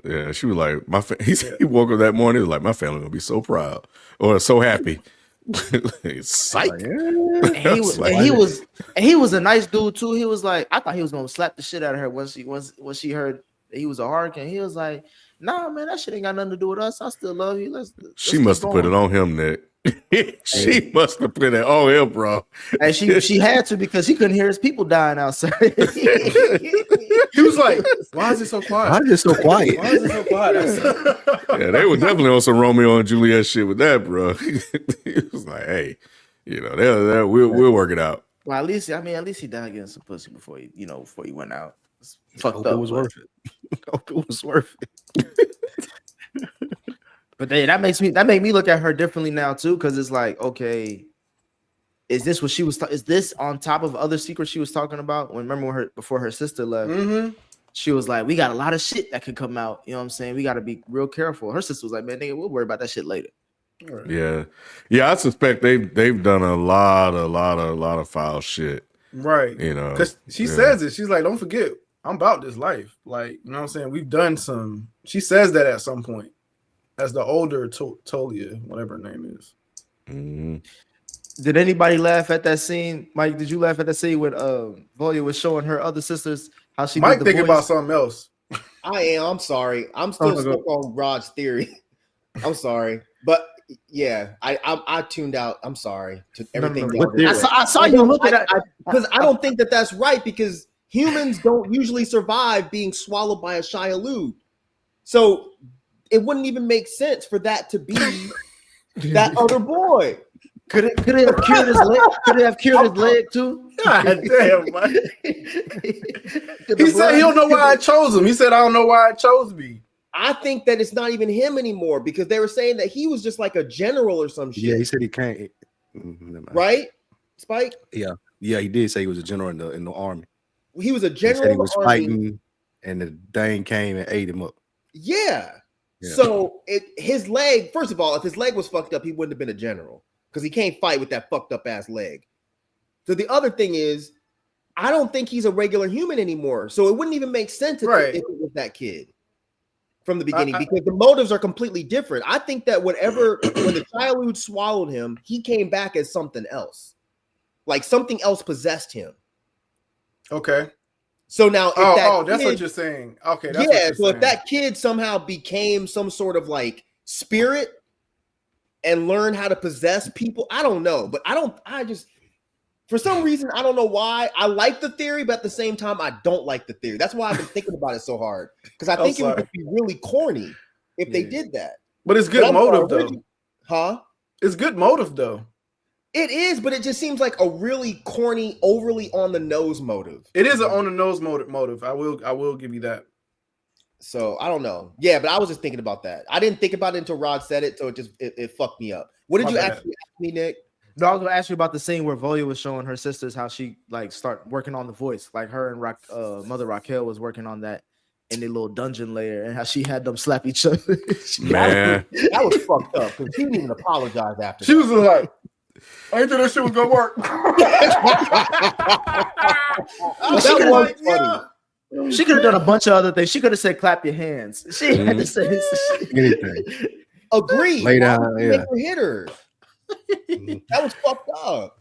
Yeah, she was like, he woke up that morning, he was like, my family gonna be so proud or so happy. Psych. And he was a nice dude too. He was like, I thought he was gonna slap the shit out of her when she heard that he was a hurricane. He was like, nah, man, that shit ain't got nothing to do with us. I still love you. Let's she must have put it on him, Nick. She must have put it on him, bro. And she had to because he couldn't hear his people dying outside. He was like, why is it so quiet? Why is it so quiet? Why is it so quiet? Yeah, they were definitely on some Romeo and Juliet shit with that, bro. He was like, hey, we'll work it out. Well, at least he died getting some pussy before he went out. It's fucked Hope up. it was worth it. Hope it was worth it. But that made me look at her differently now too, because it's like, okay, is this what she was? Is this on top of other secrets she was talking about? Before her sister left, she was like, we got a lot of shit that could come out. You know what I'm saying? We got to be real careful. Her sister was like, man, nigga, we'll worry about that shit later. Right. Yeah. I suspect they've done a lot of foul shit. Right. Because she says it. She's like, don't forget, I'm about this life. Like, you know what I'm saying? We've done some. She says that at some point. As the older Tolia, whatever her name is. Mm-hmm. Did anybody laugh at that scene? Mike, did you laugh at that scene when Valya was showing her other sisters how she Mike did the thinking voice? about something else. I am. I'm sorry. I'm still stuck on Rod's theory. I'm sorry. But yeah, I tuned out. I'm sorry to everything. I saw you look at it because I don't think that that's right because humans don't usually survive being swallowed by a Shia-Lud. So it wouldn't even make sense for that to be that other boy. Could it have cured his leg? Could it have cured his leg too? God damn, man. He said he don't know why I chose him. He said I don't know why I chose me. I think that it's not even him anymore because they were saying that he was just like a general or some shit. Yeah, he said he can't. Right, Spike? Yeah, he did say he was a general in the army. He was a general. He said he was fighting, and the thing came and ate him up. Yeah. So his leg. First of all, if his leg was fucked up, he wouldn't have been a general because he can't fight with that fucked up ass leg. So the other thing is, I don't think he's a regular human anymore. So it wouldn't even make sense if it was that kid from the beginning because the motives are completely different. I think that when the Shia-Lud swallowed him, he came back as something else, like something else possessed him. Okay. So now, that's what you're saying. Okay, that's what you're saying. If that kid somehow became some sort of like spirit and learned how to possess people, I don't know, but for some reason, I don't know why. I like the theory, but at the same time, I don't like the theory. That's why I've been thinking about it so hard because I think it would be really corny if they did that. But it's good motive, though. Huh? It's good motive, though. It is, but it just seems like a really corny, overly on the nose motive. It is an on the nose motive. I will give you that. So I don't know. Yeah, but I was just thinking about that. I didn't think about it until Rod said it, so it fucked me up. What did you actually ask me, Nick? No, I was gonna ask you about the scene where Valya was showing her sisters how she like start working on the voice, like her and Mother Raquel was working on that in the little dungeon layer, and how she had them slap each other. Man, that was fucked up because she didn't even apologize after. She was like, I didn't think that shit was gonna work. She could have done a bunch of other things. She could have said, "Clap your hands." She had to say anything. Agree. Lay down. Yeah. Hit her. That was fucked up.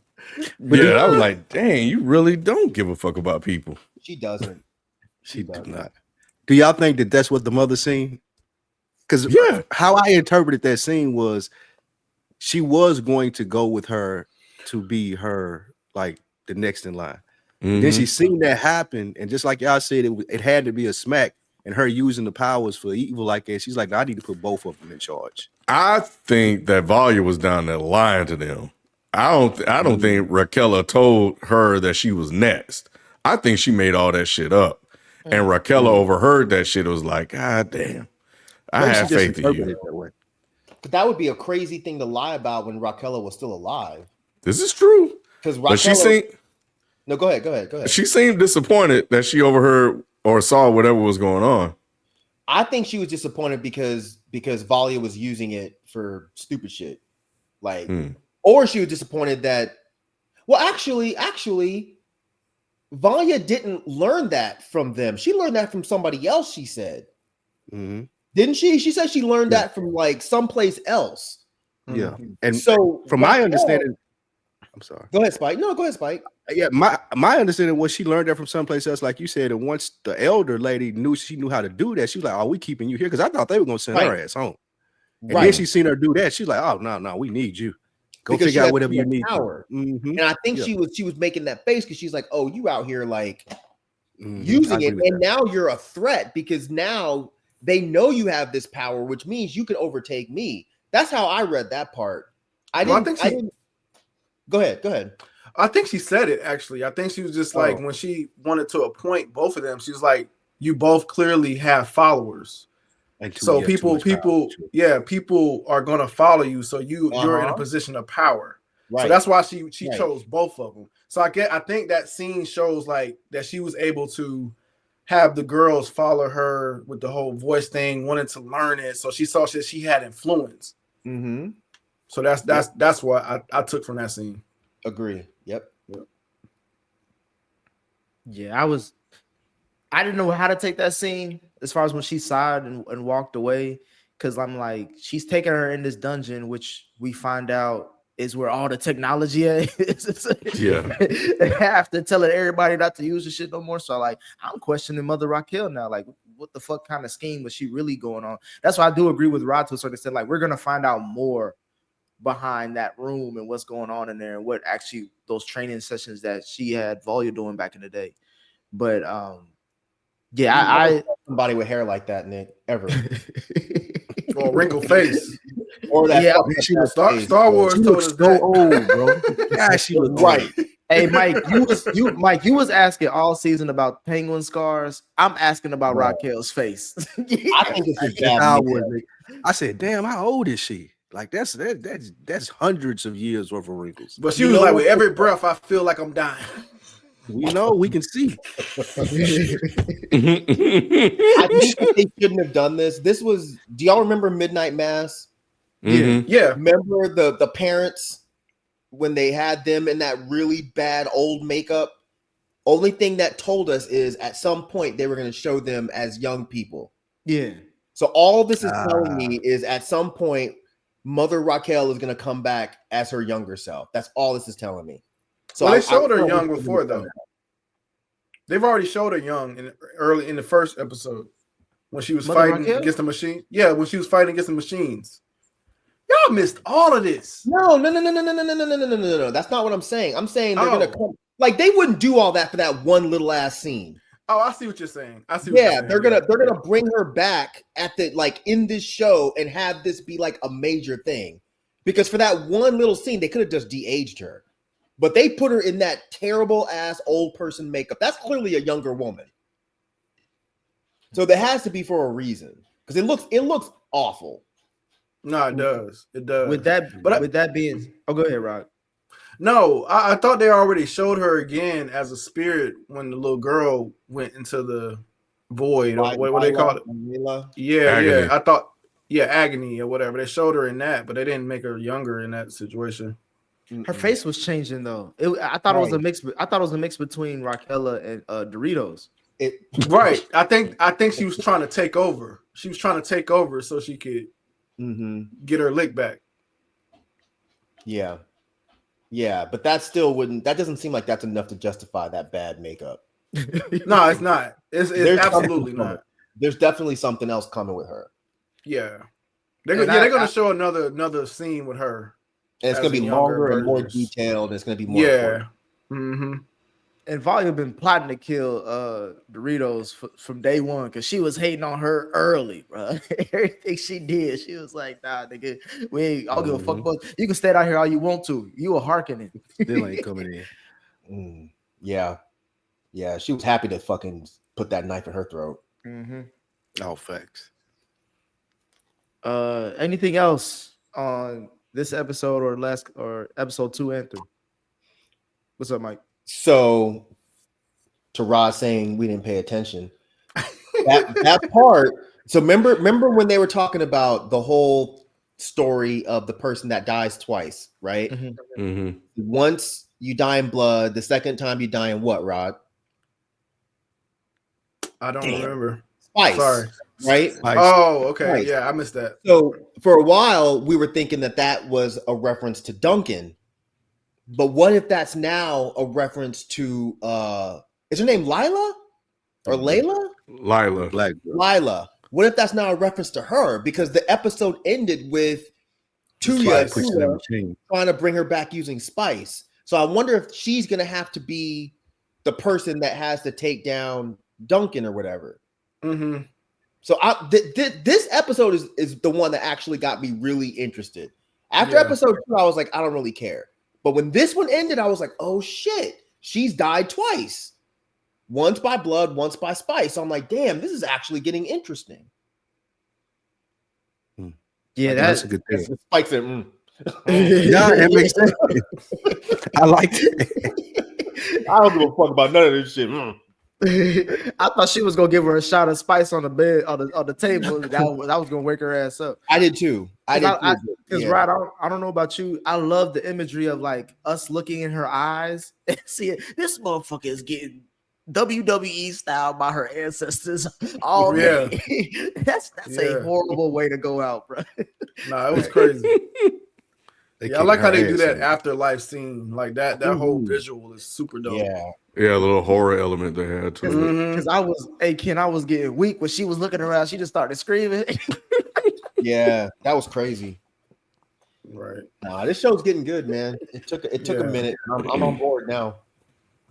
But I was like, dang, you really don't give a fuck about people. She doesn't. She does not. Do y'all think that that's what the mother seen? Because how I interpreted that scene was she was going to go with her to be her, like the next in line. And then she seen that happen, and just like y'all said, it had to be a smack. And her using the powers for evil like that, she's like, I need to put both of them in charge. I think that Valya was down there lying to them. I don't think Raquel told her that she was next. I think she made all that shit up. And Raquel overheard that shit. It was like, God damn. I have faith in you. That way. But that would be a crazy thing to lie about when Raquel was still alive. This is true. But she seemed no, go ahead. She seemed disappointed that she overheard or saw whatever was going on. I think she was disappointed because Valya was using it for stupid shit. Like, or she was disappointed that, well, actually, Valya didn't learn that from them. She learned that from somebody else, she said. Mm-hmm. Didn't she? She said she learned that from like someplace else. Yeah. And so from my understanding, I'm sorry. Go ahead, Spike. No, go ahead, Spike. Yeah, my understanding was she learned that from someplace else, like you said. And once the elder lady knew how to do that, she was like, "Oh, we keeping you here," because I thought they were gonna send her ass home. And then she seen her do that. She's like, "Oh no, we need you. Go figure out whatever you need." Power. And I think she was making that face because she's like, "Oh, you out here like using it, and now you're a threat because now they know you have this power, which means you can overtake me." That's how I read that part. I didn't. Go ahead. I think she said it actually. I think she was just like when she wanted to appoint both of them, she was like, "You both clearly have followers, so people are gonna follow you. So you're in a position of power. Right. So that's why she chose both of them. So I think that scene shows like that she was able to have the girls follow her with the whole voice thing, wanted to learn it. So she saw that she had influence. Mm-hmm. So that's what I took from that scene. Agree. Yep. Yeah, I didn't know how to take that scene as far as when she sighed and walked away, because I'm like, she's taking her in this dungeon, which we find out is where all the technology is. Yeah. After telling everybody not to use the shit no more. So like, I'm questioning Mother Raquel now. Like, what the fuck kind of scheme was she really going on? That's why I do agree with Rod to a certain extent. Like, we're gonna find out more behind that room and what's going on in there and what actually those training sessions that she had Valya doing back in the day. But I somebody with hair like that, Nick, ever. Or wrinkled face. Or that she was Star Wars told us so old, bro. Yeah, she was right. Hey, Mike, you was asking all season about penguin scars. I'm asking about Raquel's face. I think it's I said, damn, how old is she? Like that's hundreds of years worth of wrinkles. But she was like, with every breath, I feel like I'm dying. We know, we can see. I think they shouldn't have done this. This was, do y'all remember Midnight Mass? Mm-hmm. Yeah. Remember the parents when they had them in that really bad old makeup? Only thing that told us is at some point they were going to show them as young people. Yeah. So all this is telling me is at some point Mother Raquel is going to come back as her younger self. That's all this is telling me. So they showed her young before, though. They've already showed her young in the first episode when she was fighting against the machine. Yeah, when she was fighting against the machines. Y'all missed all of this. No. That's not what I'm saying. I'm saying they're gonna come. Like they wouldn't do all that for that one little ass scene. Oh, I see what you're saying. They're gonna bring her back at the in this show and have this be like a major thing, because for that one little scene they could have just de-aged her, but they put her in that terrible ass old person makeup. That's clearly a younger woman. So there has to be for a reason, because it looks awful. No, it does. It does. With that being, go ahead, Rock. No, I thought they already showed her again as a spirit when the little girl went into the void. What they call it? Yeah, agony. Yeah. I thought, agony or whatever. They showed her in that, but they didn't make her younger in that situation. Her face was changing though. I thought it was a mix. I thought it was a mix between Raquel and Doritos. Right. I think she was trying to take over. She was trying to take over so she could get her lick back. Yeah. Yeah, but that doesn't seem like that's enough to justify that bad makeup. No, it's not. It's absolutely not. There's definitely something else coming with her. Yeah. They're going to show another scene with her. And it's going to be longer and more detailed. It's going to be more. Yeah. Mm-hmm. And Valya been plotting to kill Doritos from day one because she was hating on her early, bro. Everything she did, she was like, "Nah, nigga, I'll give a fuck about you. Can stay down here all you want to. You a hearkening. Still ain't coming in. Yeah. She was happy to fucking put that knife in her throat. Mm-hmm. All facts. Anything else on this episode or episode 2 and 3? What's up, Mike? So, to Rod saying we didn't pay attention, that part. So remember when they were talking about the whole story of the person that dies twice, right? Mm-hmm. Mm-hmm. Once you die in blood, the second time you die in what, Rod? I don't remember. Spice. Sorry. Right? Spice. Oh, okay. Spice. Yeah, I missed that. So for a while, we were thinking that was a reference to Duncan. But what if that's now a reference to is her name Lila or Layla? Lila. Black girl. Lila. What if that's now a reference to her? Because the episode ended with Tuya Pushing that machine. trying to bring her back using spice. So I wonder if she's gonna have to be the person that has to take down Duncan or whatever. Mm-hmm. So this episode is the one that actually got me really interested. After Yeah. episode 2, I was like, I don't really care. But when this one ended, I was like, oh shit, she's died twice. Once by blood, once by spice. So I'm like, damn, this is actually getting interesting. Yeah, That's a good thing. Spike said, Yeah, it makes sense. I like it. I don't give a fuck about none of this shit. I thought she was gonna give her a shot of spice on the bed on the table. That was gonna wake her ass up. I did too. Because Rod, I don't know about you. I love the imagery of like us looking in her eyes and seeing this motherfucker is getting WWE style by her ancestors all day. That's a horrible way to go out, bro. Nah, it was crazy. They I like kick how they her do ass that in. afterlife scene. Like that whole visual is super dope. Yeah. Yeah, a little horror element they had to it. Mhm. Because I was getting weak when she was looking around. She just started screaming. Yeah, that was crazy. Right. Nah, this show's getting good, man. It took a minute. I'm on board now.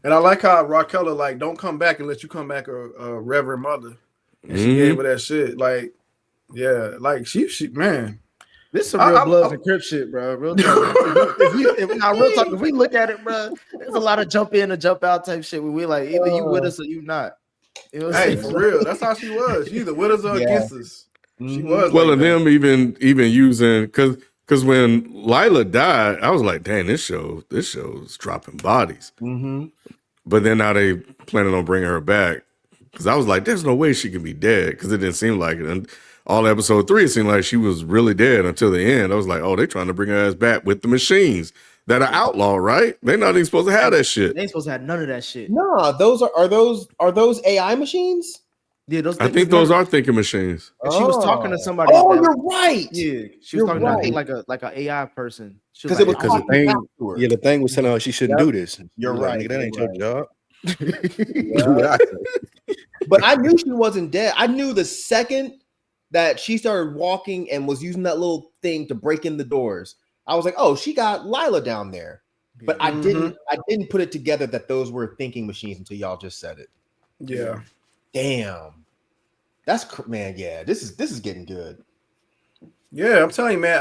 And I like how Raquel like don't come back unless you come back a Reverend Mother. And she gave her that shit. Like, yeah, like she man. This is some real Bloods and Crips shit, bro. Real talk. If we look at it, bro, there's a lot of jump in and jump out type shit. We like either you with us or you not. You know what I'm Hey, saying? for real, that's how she was. She either with us or against us. She was. Well, like and that. them even using because when Lila died, I was like, dang, this show's dropping bodies. Mm-hmm. But then now they planning on bringing her back because I was like, there's no way she can be dead because it didn't seem like it. And all episode 3, it seemed like she was really dead until the end. I was like, oh, they trying to bring her ass back with the machines that are outlawed, right? They're not even supposed to have that shit. They ain't supposed to have none of that shit. No, those are those AI machines? Yeah, those. I think those are thinking machines. And she was talking to somebody. Oh, you're right. Yeah, she was talking right. to like an AI person. Because the thing was telling her she shouldn't do this. You're Like, right. nigga, that ain't your job. Yeah. What I say. But I knew she wasn't dead. I knew the second that she started walking and was using that little thing to break in the doors, I was like, oh, she got Lila down there. But I didn't put it together that those were thinking machines until y'all just said it. Yeah. Damn. Man, yeah, this is getting good. Yeah, I'm telling you, man.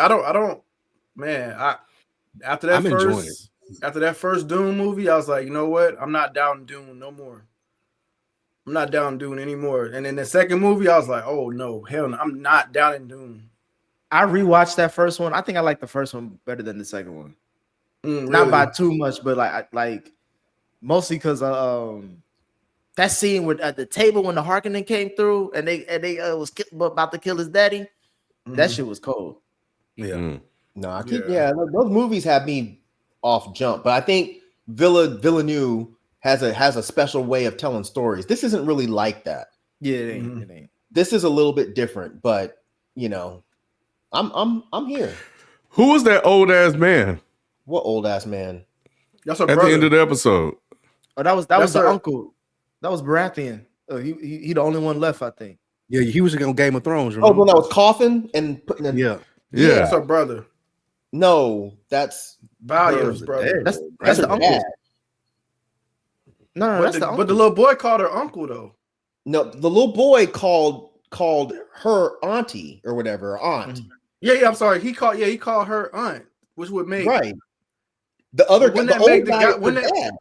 After that first Dune movie, I was like, you know what? I'm not down Dune no more. I'm not down Dune anymore. And then the second movie, I was like, oh no, hell no, I'm not down in Dune. I rewatched that first one. I think I like the first one better than the second one. Really? Not by too much, but like mostly because that scene with at the table when the Harkonnen came through and they was about to kill his daddy. That shit was cold. Yeah. No, those movies have me off jump, but I think Villeneuve has a special way of telling stories. This isn't really like that. Yeah, it ain't. This is a little bit different, but you know, I'm here. Who was that old ass man? What old ass man? That's her at brother. the end of the episode. Oh, that was the her uncle. That was Baratheon. He the only one left, I think. Yeah, he was on Game of Thrones. Oh, Remember? when I was coughing and putting in. Yeah. That's her brother. No, that's Valya's brother. That's her the uncle. dad. No, But that's the, the but uncle. the little boy called her uncle though. No, the little boy called her auntie or whatever, or aunt. Yeah. I'm sorry. He called her aunt, which would make Right. The other guy, Wouldn't the that make old the guy, guy- is wouldn't her that- dad.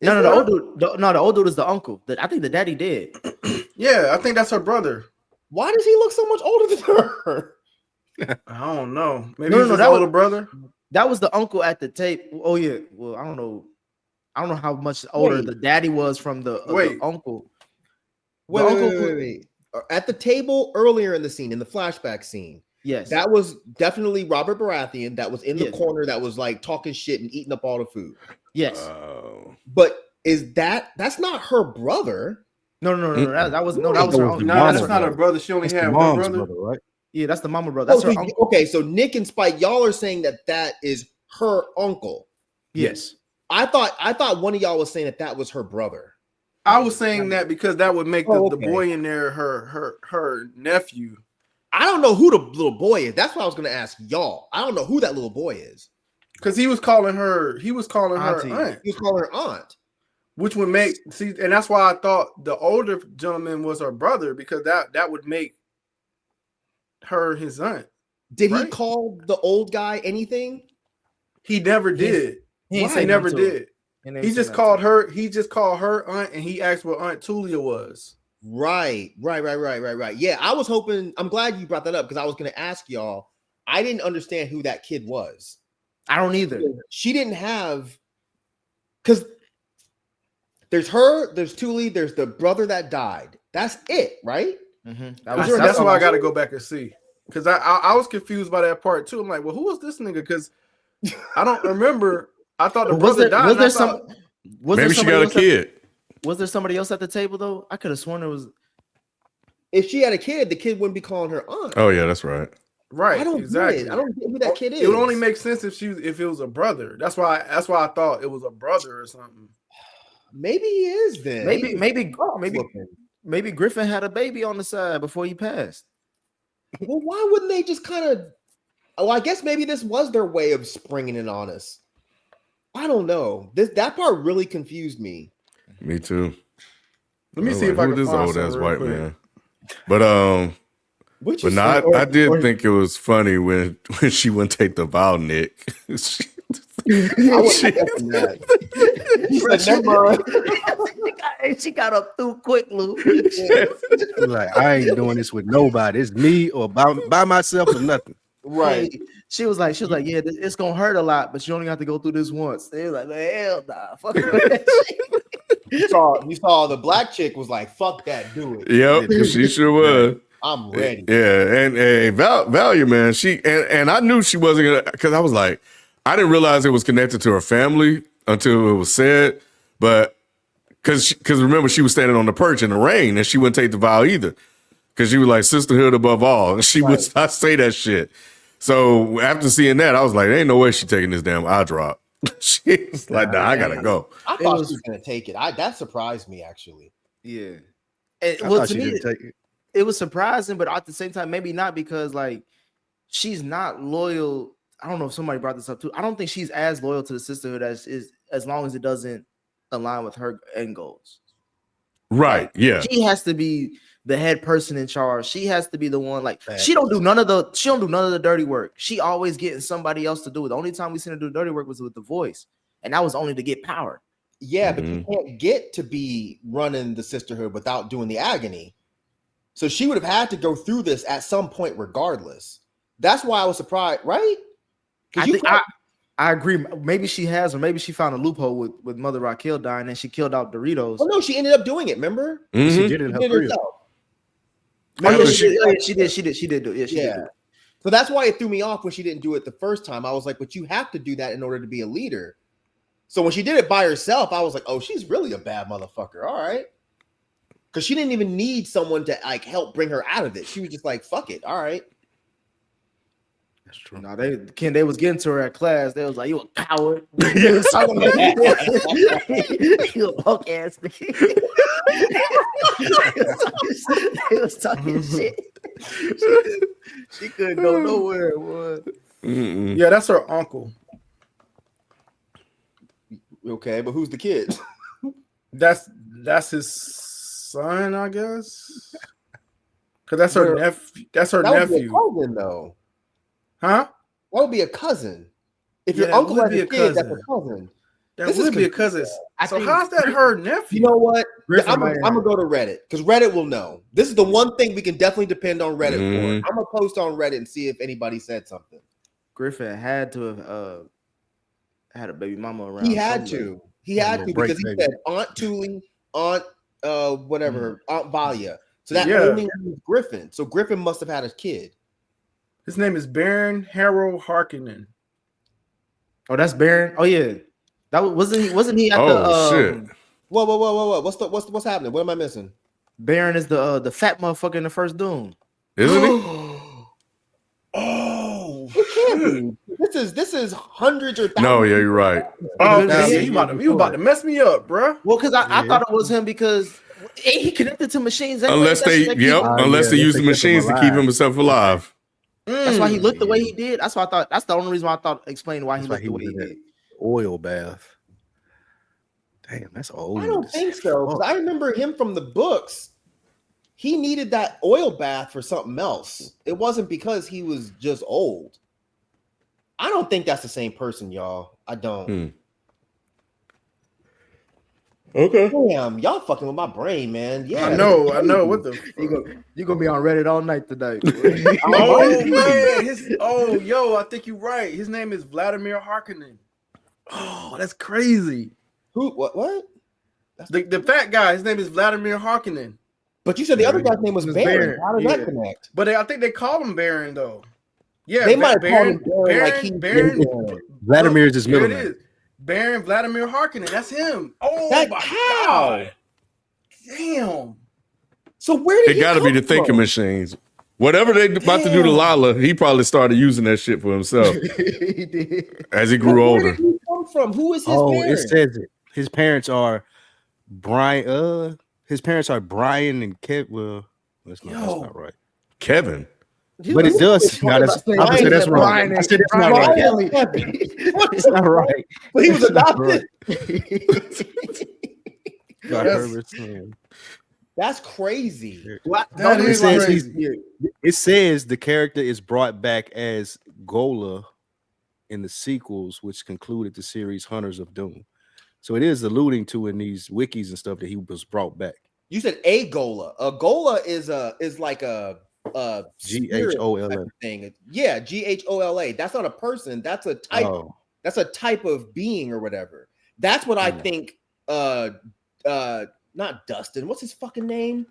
No, Is the it? old dude. No, the old dude is the uncle. I think the daddy did. Yeah, I think that's her brother. Why does he look so much older than her? I don't know. Maybe No, he's no, his that older was- brother. That was the uncle at the tape. Oh yeah. Well, I don't know. I don't know how much older Wait. the daddy was from the Wait. uncle. Wait, The wait, uncle. wait, wait. At the table earlier in the scene, in the flashback scene, Yes. that was definitely Robert Baratheon that was in the Yes. corner that was like talking shit and eating up all the food. Yes. But that's not her brother? No. That was no. That That was her was uncle. the No, mama that's not her brother. brother. She only That's the had one mom's brother. brother, right? Yeah, that's the mama brother. That's Oh, her so- uncle. okay, so Nick and Spike, y'all are saying that is her uncle. Yes. I thought one of y'all was saying that was her brother. I was saying that because that would make Oh, the okay. boy in there her nephew. I don't know who the little boy is. That's what I was going to ask y'all. I don't know who that little boy is. Because he was calling her Auntie. her aunt, He was calling her aunt. which would make and that's why I thought the older gentleman was her brother, because that would make her his aunt. Did he Right. call the old guy anything? He never did. He ain't He say never nothing to her. did. He never He said just nothing called to her. her. He just called her aunt, and he asked what Aunt Tulia was. Right. Yeah, I was hoping. I'm glad you brought that up because I was going to ask y'all. I didn't understand who that kid was. I don't either. She didn't have, because there's her, there's Thule, there's the brother that died. That's it, right? Mhm. That's why I got to go back and see, because I was confused by that part too. I'm like, well, who was this nigga? Because I don't remember. I thought the Was brother there, died. was and I there thought- some? Was Maybe there she somebody got a else at- kid. Was there somebody else at the table though? I could have sworn there was. If she had a kid, the kid wouldn't be calling her aunt. Oh yeah, that's right. I right, don't exactly. get it. I don't get who that kid is. It would only make sense if it was a brother. That's why I thought it was a brother or something. Maybe he is then. Maybe Griffin had a baby on the side before he passed. Well, why wouldn't they just kind of? Oh, I guess maybe this was their way of springing it on us. I don't know. That part really confused me. Me too. Let me I was see like, if I who can this find old some ass real white quick. man. But Which but is no, I did think it was funny when she wouldn't take the vow, Nick. I wasn't expecting that. She said, "Never." She got up too quick, Lou. Like, I ain't doing this with nobody. It's me or by myself or nothing. Right. She was like, yeah, it's gonna hurt a lot, but you only have to go through this once. They was like, hell nah, fuck that shit. You saw the black chick was like, fuck that, do it. Yep, she sure was. I'm ready. Yeah, and Valya, man, and I knew she wasn't gonna, because I was like, I didn't realize it was connected to her family until it was said, but because remember, she was standing on the perch in the rain and she wouldn't take the vow either, because she was like, sisterhood above all, and she would not say that shit. So after seeing that, I was like, ain't no way she taking this damn eye drop. She's like, nah, I gotta go. I thought she was gonna take it. That surprised me actually. Yeah. I Well, thought to she me, didn't take it. it was surprising, but at the same time, maybe not, because like she's not loyal. I don't know if somebody brought this up too. I don't think she's as loyal to the sisterhood as long as it doesn't align with her end goals. Right? Yeah. She has to be the head person in charge. She has to be the one. Like she don't do none of the dirty work. She always getting somebody else to do it. The only time we seen her do dirty work was with the voice, and that was only to get power. Yeah, but you can't get to be running the sisterhood without doing the agony. So she would have had to go through this at some point, regardless. That's why I was surprised, right? I agree. Maybe she has, or maybe she found a loophole with Mother Raquel dying, and she killed out Doritos. Oh no, she ended up doing it. Remember? She did it in her crib. herself. She did do it. Yeah, she did do it. So that's why it threw me off when she didn't do it the first time. I was like, but you have to do that in order to be a leader. So when she did it by herself, I was like, oh, she's really a bad motherfucker. All right. Because she didn't even need someone to like help bring her out of it. She was just like, fuck it. All right. That's true. No, they was getting to her at class. They was like, "You a coward." Yeah. You a punk ass nigga. They was talking shit. She couldn't go nowhere. Boy. Yeah, that's her uncle. Okay, but who's the kid? That's his son, I guess. Because that's her nephew. That's her That would be a nephew, cousin, though. huh? That would be a cousin. If Yeah, your it uncle would has be a a kid, that's a cousin. cousin. That This is would be a confusing. cousin. I So think how's that her nephew? You know what? Griffin I'm might gonna have- go to Reddit because Reddit will know. This is the one thing we can definitely depend on Reddit Mhm. for. I'm gonna post on Reddit and see if anybody said something. Griffin had to have had a baby mama around. He had somewhere. to. He had to little break, because he baby. said Aunt Tuli, Aunt whatever, Aunt Valya. So that Yeah. only means Griffin. So Griffin must have had a kid. His name is Baron Harold Harkonnen. Oh, that's Baron. Oh yeah, that wasn't he at Oh, the shit. Whoa. What's happening? What am I missing? Baron is the fat motherfucker in the first Dune. Isn't he? Oh, It can't shit. be. This is hundreds or thousands. No, yeah, you're right. Oh, Yeah, okay. You about to mess me up, bro. Well, because I Yeah. thought it was him because he connected to machines. Anyway. Unless That they, shit yep, keep- unless they yeah, use they the kept him machines to keep alive. himself alive. That's why he Mm. looked the way he did. That's why I thought. That's the only reason why I thought explained why he That's why looked he the was way he in that did. oil bath. Damn, that's old. I don't think so. Because I remember him from the books. He needed that oil bath for something else. It wasn't because he was just old. I don't think that's the same person, y'all. I don't. Hmm. Okay. Damn, y'all fucking with my brain, man. Yeah, I know. What the? You gonna be on Reddit all night tonight. Oh man, yo, I think you're right. His name is Vladimir Harkonnen. Oh, that's crazy. Who? What? The fat guy, his name is Vladimir Harkonnen. But you said the other guy's name was It was Baron. Baron, How does yeah. that connect? But I think they call him Baron though. Yeah, They might have called him Baron like he- Baron. Vladimir is his Here middle it name. is. Baron Vladimir Harkonnen. That's him. Oh That my how? god! Damn. So where did It got to be the thinking from? machines. Whatever they about to do to Damn. Lala, he probably started using that shit for himself He did. as he grew Where older. did he come from? Who is his Oh, parent? it says it. His parents are Brian. His parents are Brian and Kev. Well, that's not right. Kevin. But it does. No, that's, I'm gonna say that's wrong. Brian I said that's not Brian right. Kelly. It's not right. But he was It's not adopted. God, Yes. Herbert's son. That's crazy. What? That Don't is be like- crazy. It says the character is brought back as Gola in the sequels, which concluded the series Hunters of Doom. So it is alluding to in these wikis and stuff that he was brought back. You said a Gola. A Gola is like a spirit GHOLA. type of thing. Yeah, GHOLA. That's not a person. That's a type. Oh, That's a type of being or whatever. That's what I think. Not Dustin. What's his fucking name?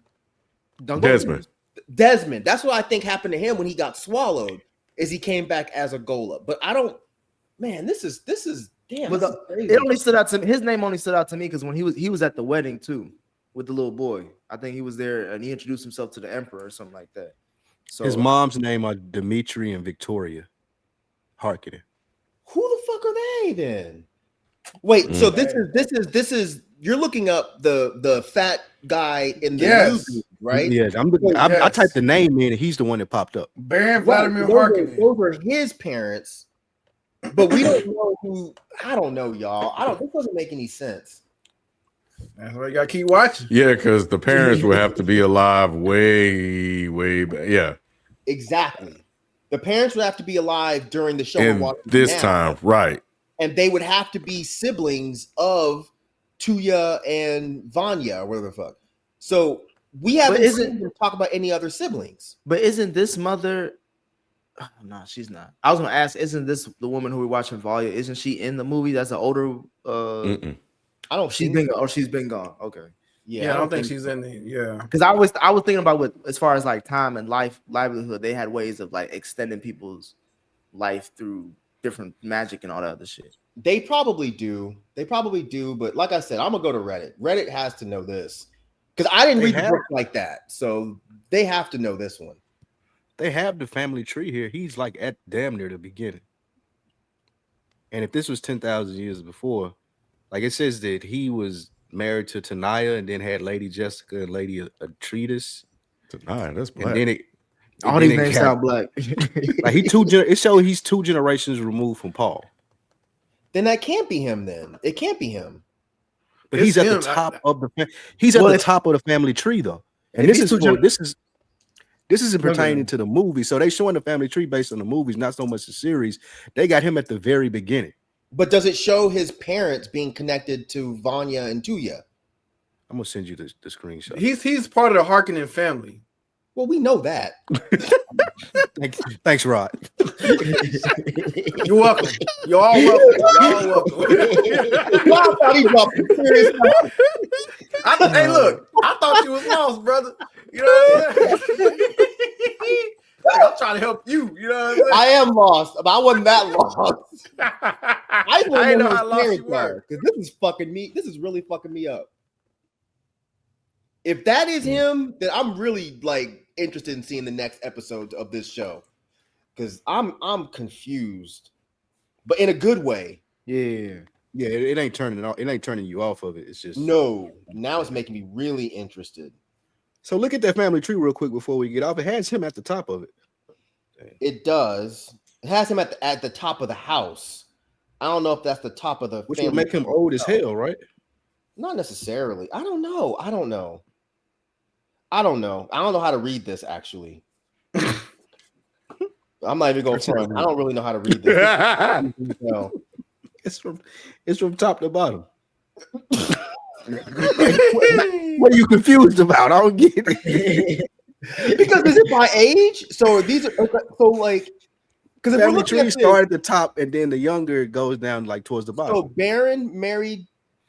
Desmond. Desmond. That's what I think happened to him when he got swallowed. Is he came back as a Gola? But I don't. Man, this is damn. But This is crazy. it only stood out to me. His name only stood out to me because when he was at the wedding too with the little boy. I think he was there and he introduced himself to the emperor or something like that. So his mom's name are Dimitri and Victoria Harkonnen. Who the fuck are they then? Wait, so this is you're looking up the fat guy in the Yes. movie, right? Yeah, I Yes. typed the name in, and he's the one that popped up. Baron Right, Vladimir those are- Harkonnen. Those are his parents, but we don't know who. I don't know, y'all. This doesn't make any sense. That's why you gotta keep watching. Yeah, because the parents would have to be alive way, way back. Yeah, Exactly. The parents would have to be alive during the show we're in watching this now, time, right? and they would have to be siblings of Tuya and Vanya or whatever the fuck. So we haven't seen them talk about any other siblings. But isn't this mother? Oh, no, she's not. I was gonna ask, isn't this the woman who we're watching Valya? Isn't she in the movie? That's an older. Mm-mm. I don't. She's think been. Oh, she's been gone. Okay. Yeah, I don't think she's in there. Yeah. Because I was thinking about what as far as like time and livelihood, they had ways of like extending people's life through different magic and all that other shit. They probably do. But like I said, I'm gonna go to Reddit. Reddit has to know this because I didn't They read the have- book like that, so they have to know this one. They have the family tree here. He's like at damn near the beginning. And if this was 10,000 years before, like it says that he was married to Tanaya and then had Lady Jessica and Lady Atreides. Tonight, that's black. And then it All and these then it names got- sound black. like it shows he's 2 generations removed from Paul. Then that can't be him. Then it can't be him. But It's he's at him. the top of the top of the family tree though. And this isn't pertaining to the movie. So they showing the family tree based on the movies, not so much the series. They got him at the very beginning. But does it show his parents being connected to Vanya and Tuya? I'm gonna send you the screenshot. He's part of the Harkonnen family. Well, we know that. Thanks, Rod. You're welcome. You're all welcome. You're all welcome. Wow, I thought he dropped some serious stuff. Hey, look, I thought you was lost, brother. You know what I'm saying? Like, I'm trying to help you. You know what I'm saying? I am lost, but I wasn't that lost. I didn't know how lost you were. Because this is fucking me. This is really fucking me up. If that is him, then I'm really like interested in seeing the next episode of this show. Because I'm confused, but in a good way. Yeah. Yeah, it ain't turning you off of it. It's just No. Now it's making me really interested. So look at that family tree real quick before we get off. It has him at the top of it. It does. It has him at the top of the house. I don't know if that's the top of the Which family would make him old as hell, right? Not necessarily. I don't know. I don't know how to read this actually. I'm not even going front. I don't really know how to read this. No. It's from top to bottom. What are you confused about? I don't get it. Because is it by age? So these are so like because if family tree start at the top and then the younger goes down like towards the bottom. So Baron married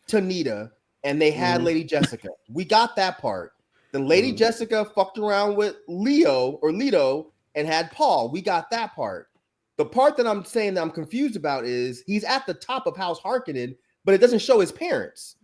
Tanita and they had Lady Jessica. We got that part. Then Lady Jessica fucked around with Leto and had Paul. We got that part. The part that I'm saying that I'm confused about is he's at the top of House Harkonnen, but it doesn't show his parents.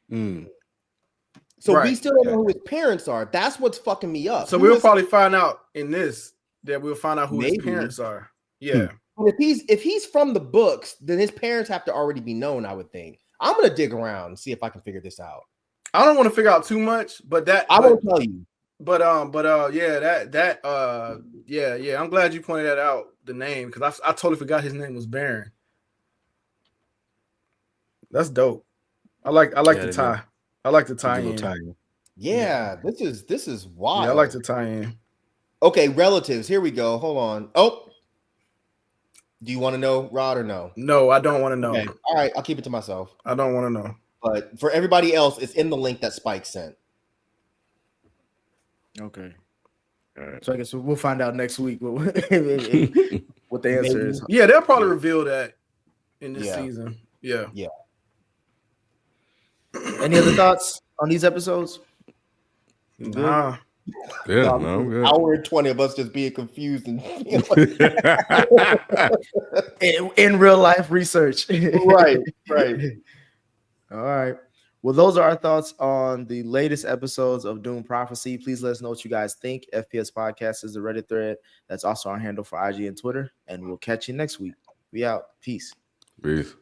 So we still don't know who his parents are. That's what's fucking me up. So we'll probably find out in this that we'll find out who his parents are. Yeah. If he's from the books, then his parents have to already be known, I would think. I'm gonna dig around and see if I can figure this out. I don't want to figure out too much, but I won't tell you. But yeah. I'm glad you pointed that out, the name, because I totally forgot his name was Baron. That's dope. I like the tie. I like the tie in. Yeah, this is wild. Yeah, I like the tie in. Okay, relatives. Here we go. Hold on. Oh, do you want to know, Rod, or no? No, I don't want to know. Okay. All right, I'll keep it to myself. I don't want to know. But for everybody else, it's in the link that Spike sent. Okay. All right. So I guess we'll find out next week what the answer is. Yeah, they'll probably reveal that in this season. Yeah. Yeah. Any other thoughts on these episodes? Nah. Yeah, no, good. Hour and 20 of us just being confused and in real life research. Right. All right. Well, those are our thoughts on the latest episodes of Dune Prophecy. Please let us know what you guys think. FPS Podcast is the Reddit thread. That's also our handle for IG and Twitter. And we'll catch you next week. We out. Peace. Peace.